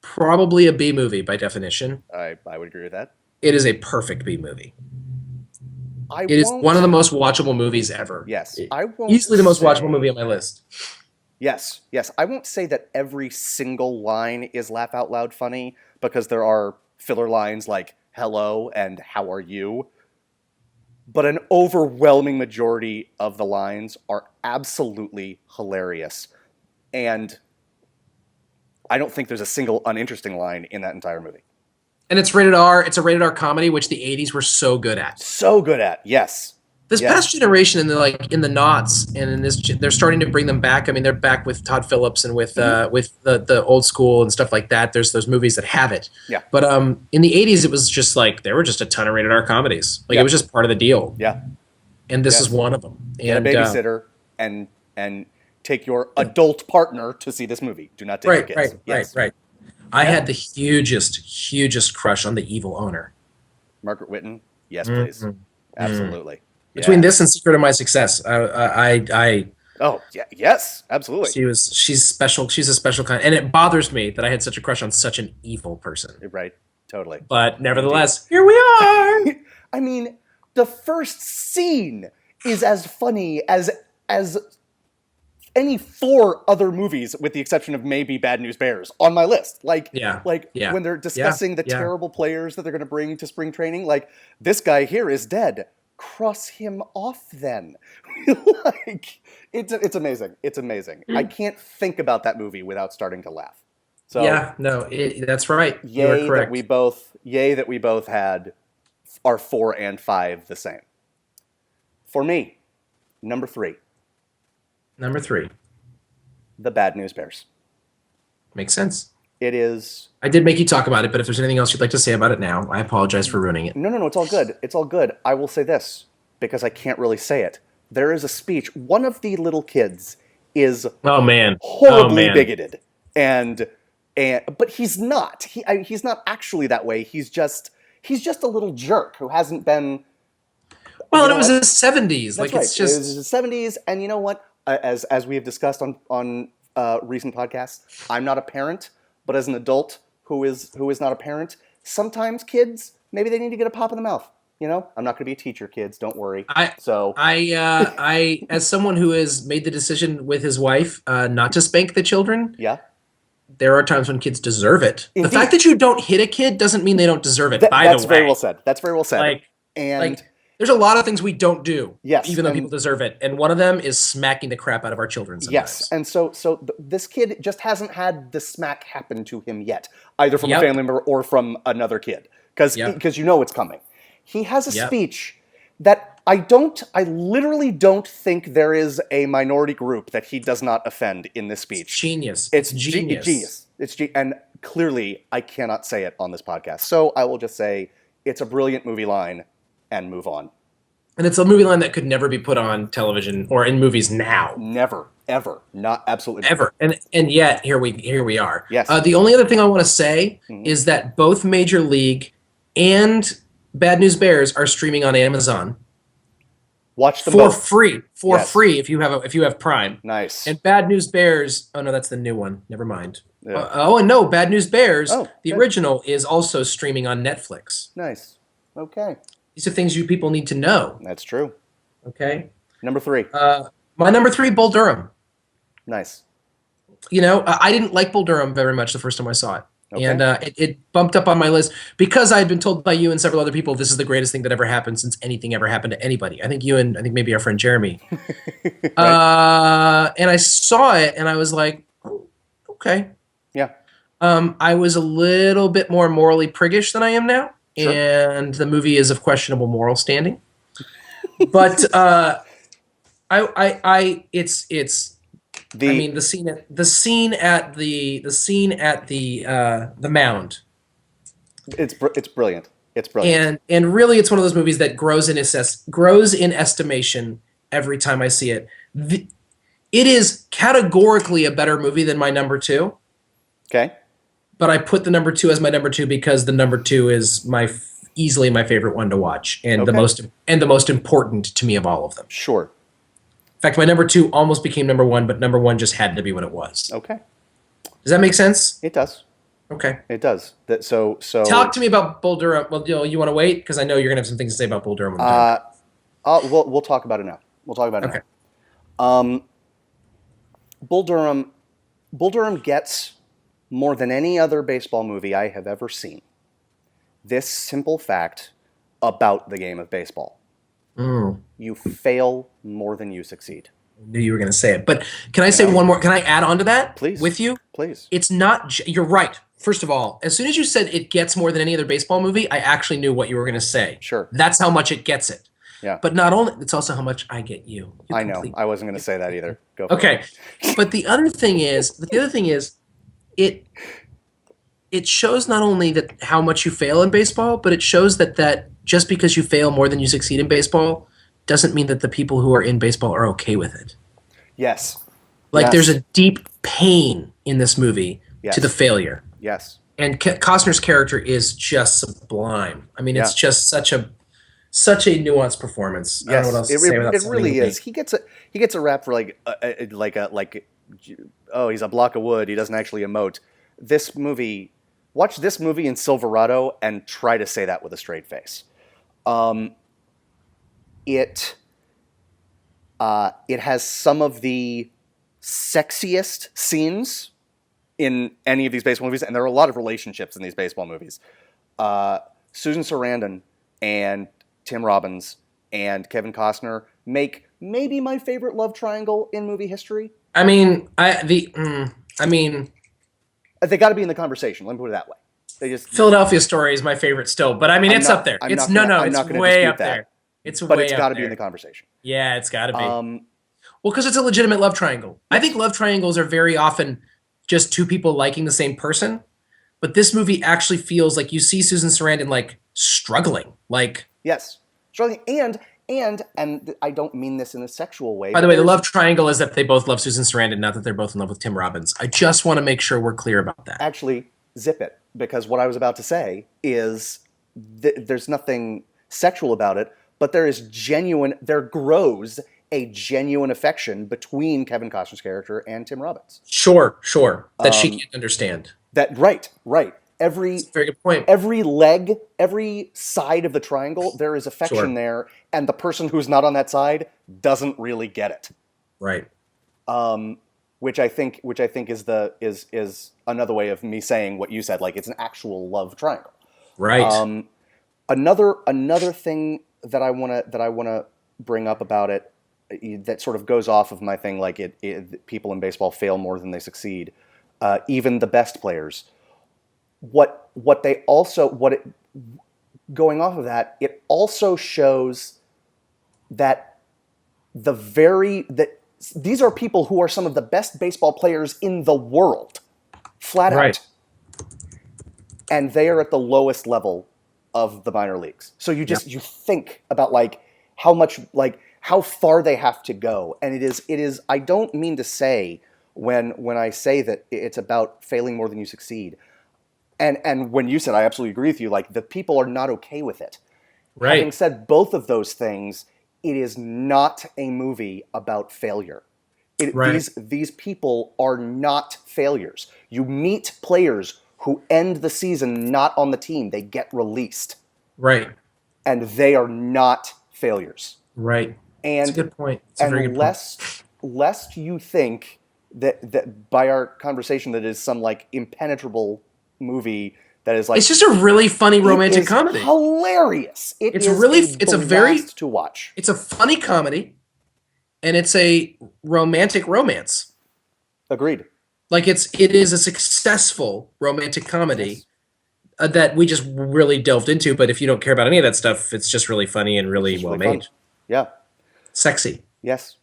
probably a B movie by definition.
I would agree with that.
It is a perfect B movie. It is one of the most watchable movies ever.
Yes.
Easily the most watchable movie on my list.
Yes. I won't say that every single line is laugh out loud funny, because there are filler lines like hello and how are you. But an overwhelming majority of the lines are absolutely hilarious. And I don't think there's a single uninteresting line in that entire movie.
And it's rated R. It's a rated R comedy, which the 80s were so good at.
So good at, yes.
This past generation, in the knots, and in this, they're starting to bring them back. I mean, they're back with Todd Phillips and with the old school and stuff like that. There's those movies that have it.
Yeah.
But in the '80s, it was just like there were just a ton of rated R comedies. Like it was just part of the deal.
Yeah.
And this is one of them.
Get a babysitter and take your adult partner to see this movie. Do not take your kids.
Right. I had the hugest crush on the evil owner.
Margaret Whitten. Yes, please. Absolutely.
Between this and Secret of My Success, I
oh yeah, yes, absolutely.
She's special. She's a special kind, and it bothers me that I had such a crush on such an evil person.
Right, totally.
But nevertheless, here we are.
I mean, the first scene is as funny as any 4 other movies, with the exception of maybe Bad News Bears, on my list. When they're discussing the terrible players that they're going to bring to spring training, like, this guy here is dead. Cross him off then. Like, it's amazing. It's amazing. I can't think about that movie without starting to laugh. So
that's right.
Yay that we both had our 4 and 5 the same. For me, number 3.
Number 3.
The Bad News Bears.
Makes sense.
It is...
I did make you talk about it, but if there's anything else you'd like to say about it now, I apologize for ruining it.
No, it's all good. It's all good. I will say this, because I can't really say it. There is a speech. One of the little kids is horribly bigoted. But he's not. He's not actually that way. He's just a little jerk who hasn't been...
Well, it was the 70s.
That's right. It was the 70s, and you know what? As we have discussed on recent podcasts, I'm not a parent, but as an adult who is not a parent, sometimes kids, maybe they need to get a pop in the mouth. You know, I'm not going to be a teacher, kids. Don't worry. I as someone who has made the decision with his wife not to spank the children. Yeah. There are times when kids deserve it. Indeed. The fact that you don't hit a kid doesn't mean they don't deserve it. That's very well said. That's very well said.
There's a lot of things we don't do, even though people deserve it. And one of them is smacking the crap out of our children sometimes.
Yes, and so this kid just hasn't had the smack happen to him yet, either from a family member or from another kid, because you know it's coming. He has a speech that I literally don't think there is a minority group that he does not offend in this speech.
It's genius.
It's genius. And clearly I cannot say it on this podcast. So I will just say it's a brilliant movie line and move on.
And it's a movie line that could never be put on television or in movies now.
Never, ever, not absolutely
never. And yet here we are.
Yes.
The only other thing I want to say is that both Major League and Bad News Bears are streaming on Amazon.
Watch them
for free if you have Prime.
Nice.
And Bad News Bears. Oh no, that's the new one. Never mind. Yeah. And no, Bad News Bears. The original is also streaming on Netflix.
Nice. Okay.
These are things you people need to know.
That's true.
Okay.
Number 3.
My number 3, Bull Durham.
Nice.
You know, I didn't like Bull Durham very much the first time I saw it. Okay. And it bumped up on my list because I had been told by you and several other people this is the greatest thing that ever happened since anything ever happened to anybody. I think you and maybe our friend Jeremy. Right. And I saw it and I was like, oh, okay.
Yeah.
I was a little bit more morally priggish than I am now. Sure. And the movie is of questionable moral standing, but the scene at the mound.
It's brilliant. It's brilliant.
And really, it's one of those movies that grows in estimation every time I see it. It is categorically a better movie than my number 2.
Okay.
But I put the number 2 as my number 2 because the number 2 is easily my favorite one to watch and the most important to me of all of them.
Sure.
In fact, my number 2 almost became number 1, but number 1 just had to be what it was.
Okay.
Does that make sense?
It does.
Okay.
It does. So
talk to me about Bull Durham. Well, you want to wait because I know you're gonna have some things to say about Bull Durham.
We'll talk about it now. Bull Durham gets more than any other baseball movie I have ever seen this simple fact about the game of baseball. You fail more than you succeed.
I knew you were going to say it. But can I say one more? Can I add on to that?
Please.
With you?
Please.
It's not... You're right. First of all, as soon as you said it gets more than any other baseball movie, I actually knew what you were going to say.
Sure.
That's how much it gets it.
Yeah.
But not only, it's also how much I get you. You
I know.
complete-
I wasn't going to say that either. Go for
Okay.
it.
But the other thing is, it shows not only that how much you fail in baseball, but it shows that just because you fail more than you succeed in baseball doesn't mean that the people who are in baseball are okay with it.
Yes.
Like
Yes.
there's a deep pain in this movie
Yes.
to the failure.
Yes.
And Costner's character is just sublime. I mean, it's
Yeah.
just such a nuanced performance. I don't know what else to say without
it
sounding
really
vague.
is. He gets a rap for oh, he's a block of wood. He doesn't actually emote. Watch this movie in Silverado and try to say that with a straight face. It has some of the sexiest scenes in any of these baseball movies, and there are a lot of relationships in these baseball movies. Susan Sarandon and Tim Robbins and Kevin Costner make maybe my favorite love triangle in movie history.
I mean,
They got to be in the conversation. Let me put it that way.
Philadelphia Story is my favorite still, but I mean, it's up there.
I'm
It's
not
it's
gonna
way
dispute
up
that.
there. It's
But
way
it's
up
got to be
there.
in the conversation.
Yeah, it's got to be.
Um,
Well, because it's a legitimate love triangle. I think love triangles are very often just two people liking the same person, but this movie actually feels like you see Susan Sarandon like struggling. Like,
yes, struggling, and I don't mean this in a sexual way.
by
but
the way, the
there's-
love triangle is that they both love Susan Sarandon, not that they're both in love with Tim Robbins. I just want to make sure we're clear about that.
Actually, zip it, because what I was about to say is there's nothing sexual about it, but there grows a genuine affection between Kevin Costner's character and Tim Robbins.
Sure. That she can't understand.
Right. Every
That's a very good point.
every leg, every side of the triangle, there is affection
Sure.
there, and the person who's not on that side doesn't really get it.
Right.
Which I think is another way of me saying what you said. Like, it's an actual love triangle.
Right.
Another thing that I wanna bring up about it, that sort of goes off of my thing. Like, people in baseball fail more than they succeed. Even the best players. Going off of that, it also shows that these are people who are some of the best baseball players in the world, flat
Right.
out, and they are at the lowest level of the minor leagues. So you think about how far they have to go, and it is. I don't mean to say when I say that it's about failing more than you succeed. And when you said, I absolutely agree with you, like, the people are not okay with it.
Right.
Having said both of those things, it is not a movie about failure.
Right.
These people are not failures. You meet players who end the season not on the team. They get released.
Right.
And they are not failures.
Right.
And,
That's a good point. It's a very good point.
lest you think that by our conversation that is some like impenetrable movie that is like,
It's just a really funny romantic comedy.
Hilarious. It's
a very
blast to watch.
It's a funny comedy, and it's a romantic romance.
Agreed.
Like it is a successful romantic comedy that we just really delved into. But if you don't care about any of that stuff, it's just really funny and really well made.
Yeah.
Sexy.
Yes.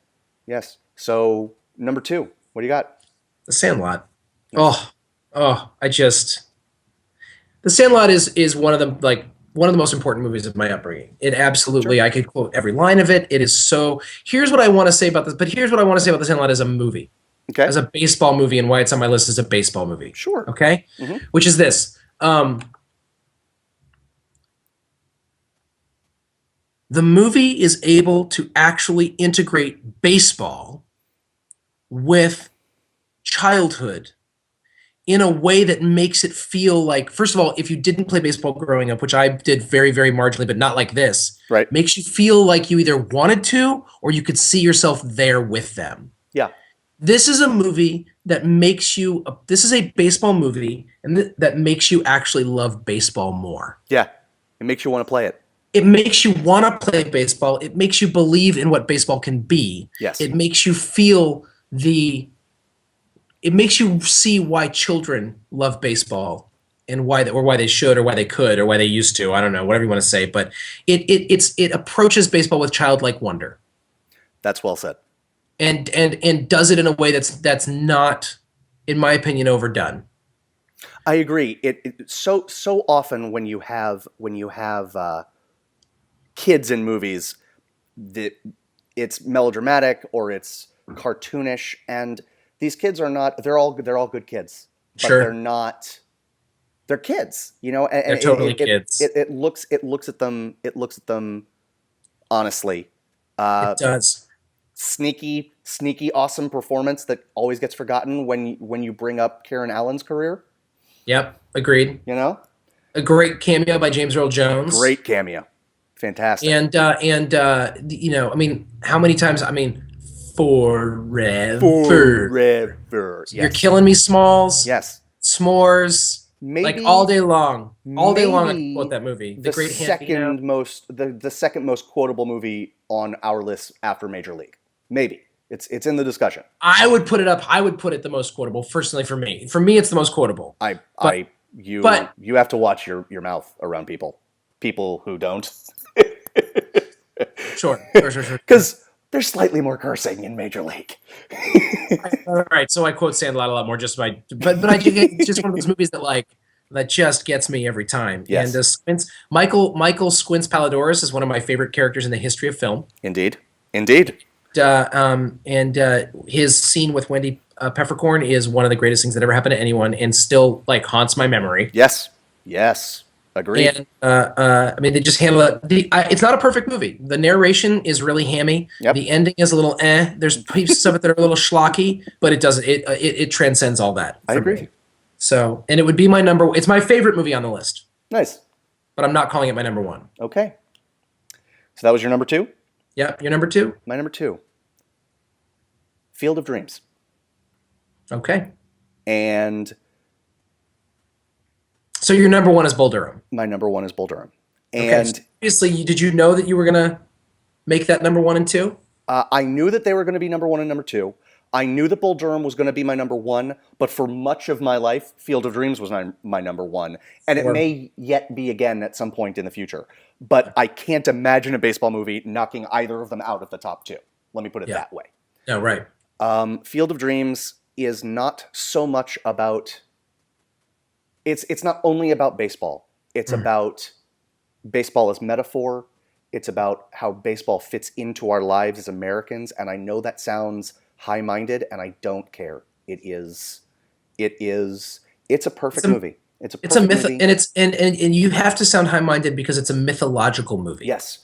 So number 2, what do you got?
The Sandlot. The Sandlot is one of the most important movies of my upbringing. It absolutely, I could quote every line of it. It is so. Here's what I want to say about this. But here's what I want to say about The Sandlot as a movie,
Okay.
as a baseball movie, and why it's on my list as a baseball movie.
Sure.
Okay.
Mhm.
Which is this. The movie is able to actually integrate baseball with childhood in a way that makes it feel like, first of all, if you didn't play baseball growing up, which I did very, very marginally, but not like this,
Right.
makes you feel like you either wanted to or you could see yourself there with them.
Yeah.
This is a movie that makes you, this is a baseball movie, and that makes you actually love baseball more.
Yeah. It makes you want to play it.
It makes you want to play baseball. It makes you believe in what baseball can be.
Yes.
It makes you feel it makes you see why children love baseball and why they should or why they could or why they used to. I don't know, whatever you want to say, but it approaches baseball with childlike wonder
That's well said.
and does it in a way that's not, in my opinion, overdone.
I agree. So often when you have kids in movies, that it's melodramatic or it's cartoonish, and these kids are not. They're all good kids, but
Sure.
they're not. They're kids, you know. And
They're totally kids.
It looks at them. It looks at them honestly.
It does.
Sneaky, awesome performance that always gets forgotten when you bring up Karen Allen's career.
Yep, agreed.
You know,
A great cameo by James Earl Jones.
great cameo, fantastic.
And you know, I mean, how many times? I mean, forever.
Forever.
You're killing me, Smalls.
Yes.
S'mores.
Maybe
Like all day long. All day long I
maybe
quote that movie.
The
Great
second most the second most quotable movie on our list after Major League. Maybe. It's in the discussion.
I would put it up. I would put it the most quotable, personally, for me. For me, it's the most quotable.
You
but-
have to watch your mouth around people who don't.
Sure.
Because there's slightly more cursing in Major League.
All right, so I quote Sandlot a lot more just by, but I do get, it's just one of those movies that just gets me every time.
Yes.
And Squints, Michael Squints Palladores is one of my favorite characters in the history of film.
Indeed.
His scene with Wendy Peppercorn is one of the greatest things that ever happened to anyone, and still like haunts my memory.
Yes. Agreed.
And I mean, they just handle it. It's not a perfect movie. The narration is really hammy.
Yep.
The ending is a little eh. There's pieces of it that are a little schlocky, but it doesn't. It transcends all that.
I agree.
Me. So, and it would be my number. It's my favorite movie on the list.
Nice.
But I'm not calling it my number one.
Okay. So that was your number 2?
Yep. Your number 2.
My number 2. Field of Dreams.
Okay.
And
so your number 1 is Bull Durham.
my number 1 is Bull Durham.
Okay.
And
So obviously, did you know that you were gonna make that number 1 and 2?
I knew that they were going to be number 1 and number 2. I knew that Bull Durham was going to be my number 1, but for much of my life, Field of Dreams was my number 1. And it
Sure.
may yet be again at some point in the future. But I can't imagine a baseball movie knocking either of them out of the top 2. Let me put it that way.
No, right.
Field of Dreams is not so much about... It's not only about baseball. It's about baseball as metaphor. It's about how baseball fits into our lives as Americans. And I know that sounds high-minded, and I don't care. It's a perfect movie. It's a perfect
myth,
movie.
and it's and you have to sound high-minded because it's a mythological movie.
Yes.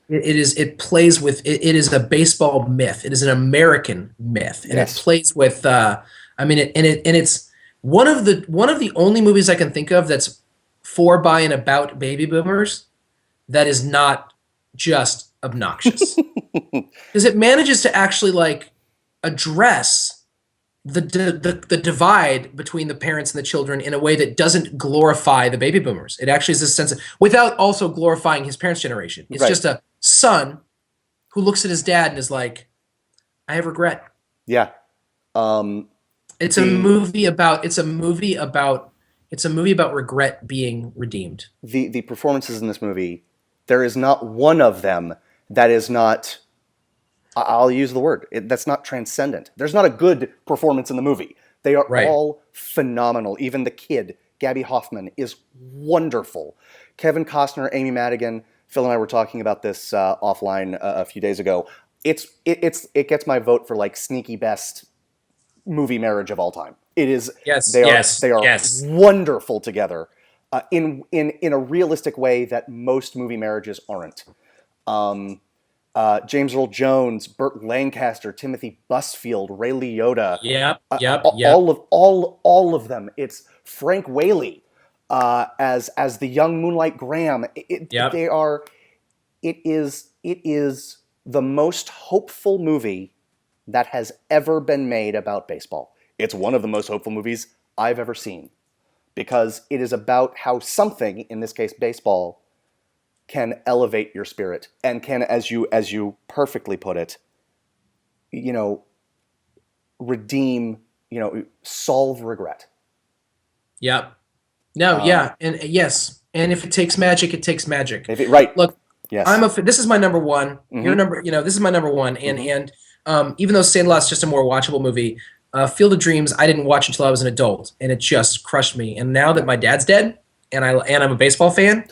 It is. It plays with. It is a baseball myth. It is an American myth, and
Yes.
it plays with. I mean, it's one of the only movies I can think of that's for, by, and about baby boomers that is not just obnoxious, because it manages to actually like address the divide between the parents and the children in a way that doesn't glorify the baby boomers. It actually is a sense of, without also glorifying his parents' generation. It's
Right.
just a son who looks at his dad and is like, I have regret.
Yeah.
It's a movie about regret being redeemed.
The performances in this movie, there is not one of them that is not... I'll use the word. That's not transcendent. There's not a good performance in the movie. They are
Right.
all phenomenal. Even the kid, Gabby Hoffman, is wonderful. Kevin Costner, Amy Madigan, Phil and I were talking about this offline a few days ago. It gets my vote for like sneaky best movie marriage of all time. It is.
Yes,
They are,
yes,
they are
yes.
wonderful together in a realistic way that most movie marriages aren't. James Earl Jones, Burt Lancaster, Timothy Busfield, Ray Liotta.
Yep.
All of them. It's Frank Whaley as the young Moonlight Graham.
Yep.
It is the most hopeful movie that has ever been made about baseball. It's one of the most hopeful movies I've ever seen, because it is about how something, in this case baseball, can elevate your spirit and can, as you perfectly put it, redeem, solve regret.
Yep. No, yeah, and yes, and if it takes magic, it takes magic.
Right.
Look,
Yes.
this is my number one. Your number, this is my number one, and even though Sandlot's just a more watchable movie, Field of Dreams I didn't watch until I was an adult, and it just crushed me. And now that my dad's dead, and I'm a baseball fan,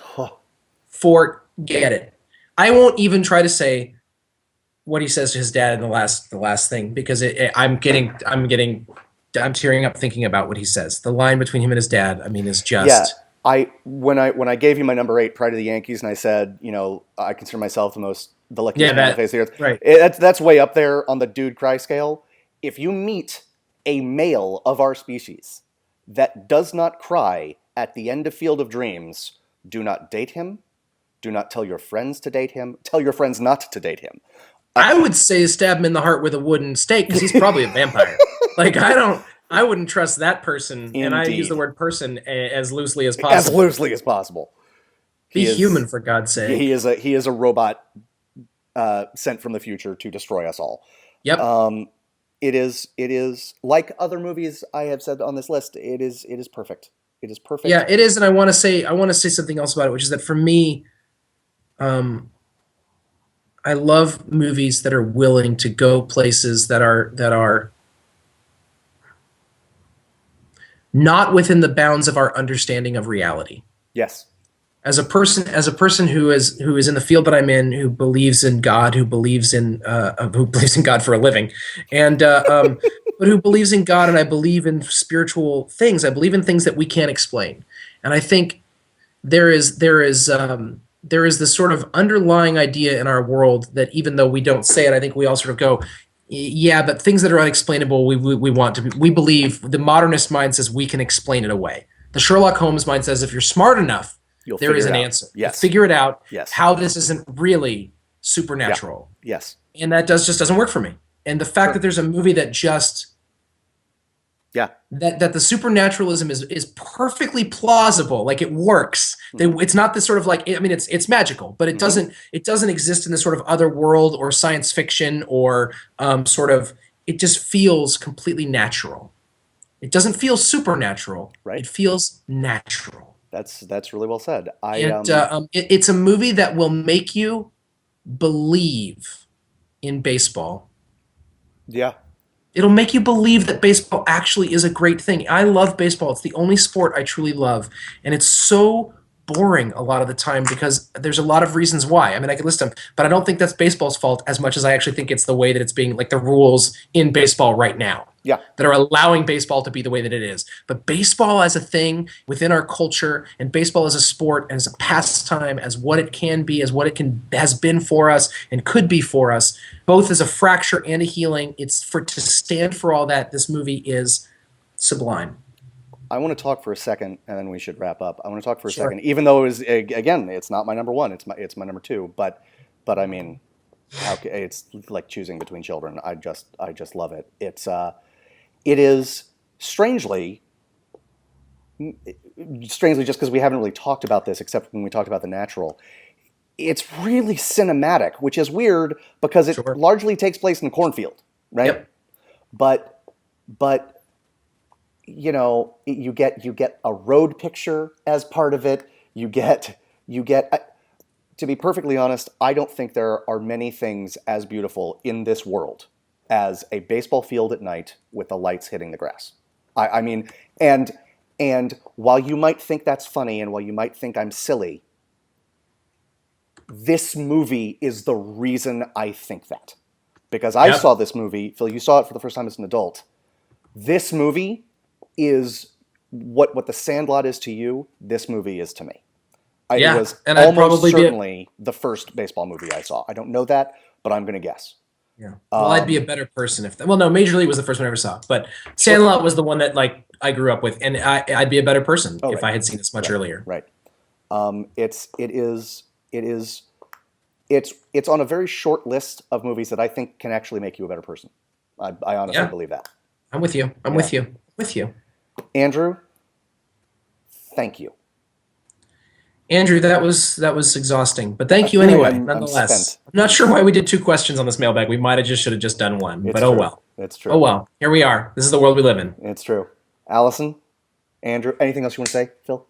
forget it. I won't even try to say what he says to his dad in the last thing, because I'm tearing up thinking about what he says. The line between him and his dad, I mean, is just
When I gave you my number 8 prior to the Yankees, and I said, I consider myself the luckiest man on the face of the earth.
Right.
That's way up there on the dude cry scale. If you meet a male of our species that does not cry at the end of Field of Dreams, do not date him. Do not tell your friends to date him. Tell your friends not to date him.
I would say stab him in the heart with a wooden stake, because he's probably a vampire. Like, I wouldn't trust that person.
Indeed.
And I use the word person as loosely as possible.
As loosely as possible.
Be human, for God's sake.
He is a robot sent from the future to destroy us all.
Yep.
It is like other movies I have said on this list. It is perfect. It is perfect.
Yeah, it is, and I want to say something else about it, which is that for me, I love movies that are willing to go places that are not within the bounds of our understanding of reality.
Yes.
As a person who is in the field that I'm in, who believes in God, who believes in God for a living, and but who believes in God, and I believe in spiritual things. I believe in things that we can't explain, and I think there is this sort of underlying idea in our world that, even though we don't say it, I think we all sort of go, yeah, but things that are unexplainable, we believe. The modernist mind says we can explain it away. The Sherlock Holmes mind says if you're smart enough, there is an answer.
Yes.
Figure it out.
Yes.
How this isn't really supernatural.
Yeah. Yes.
And that just doesn't work for me. And the fact that there's a movie that just that the supernaturalism is perfectly plausible, like it works. It's not this sort of like, I mean, it's magical, but it doesn't exist in this sort of other world or science fiction or it just feels completely natural. It doesn't feel supernatural.
Right.
It feels natural.
That's really well said.
It's a movie that will make you believe in baseball.
Yeah.
It'll make you believe that baseball actually is a great thing. I love baseball. It's the only sport I truly love. And it's so boring a lot of the time because there's a lot of reasons why. I mean, I could list them, but I don't think that's baseball's fault as much as I actually think it's the way that it's being, like the rules in baseball right now.
Yeah.
That are allowing baseball to be the way that it is. But baseball as a thing within our culture, and baseball as a sport and as a pastime, as what it can be, as what it has been for us and could be for us, both as a fracture and a healing, to stand for all that, this movie is sublime.
I want to talk for a second, and then we should wrap up. I want to talk for a second, even though it's not my number one. It's my number 2. But I mean, it's like choosing between children. I just love it. It is strangely just because we haven't really talked about this except when we talked about The Natural. It's really cinematic, which is weird because it largely takes place in a cornfield, right?
Yep.
But you get a road picture as part of it. You get to be perfectly honest, I don't think there are many things as beautiful in this world as a baseball field at night with the lights hitting the grass. I mean, and while you might think that's funny, and while you might think I'm silly, this movie is the reason I think that. Because I saw this movie, Phil, you saw it for the first time as an adult. This movie is what The Sandlot is to you, this movie is to me. It was almost certainly the first baseball movie I saw. I don't know that, but I'm going to guess.
Yeah. Well, I'd be a better person no, Major League was the first one I ever saw, but Sandlot was the one that I grew up with, and I'd be a better person if I had seen this much earlier. Right.
It's on a very short list of movies that I think can actually make you a better person. I honestly believe that.
I'm with you. I'm with you.
Andrew, thank you.
Andrew, that was exhausting, but thank you anyway, nonetheless. I'm not sure why we did 2 questions on this mailbag. We should have just done one, but oh well.
It's true.
Oh well. Here we are. This is the world we live in.
It's true. Allison, Andrew, anything else you want to say, Phil?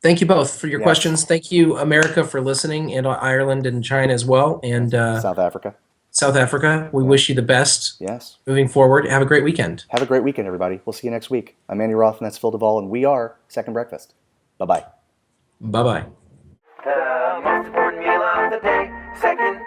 Thank you both for your
Yes.
questions. Thank you, America, for listening, and Ireland and China as well, and
South Africa.
South Africa. We wish you the best
Yes.
moving forward. Have a great weekend.
Have a great weekend, everybody. We'll see you next week. I'm Andy Roth, and that's Phil Duvall, and we are Second Breakfast. Bye-bye.
Bye-bye.
The most important meal of the day. Second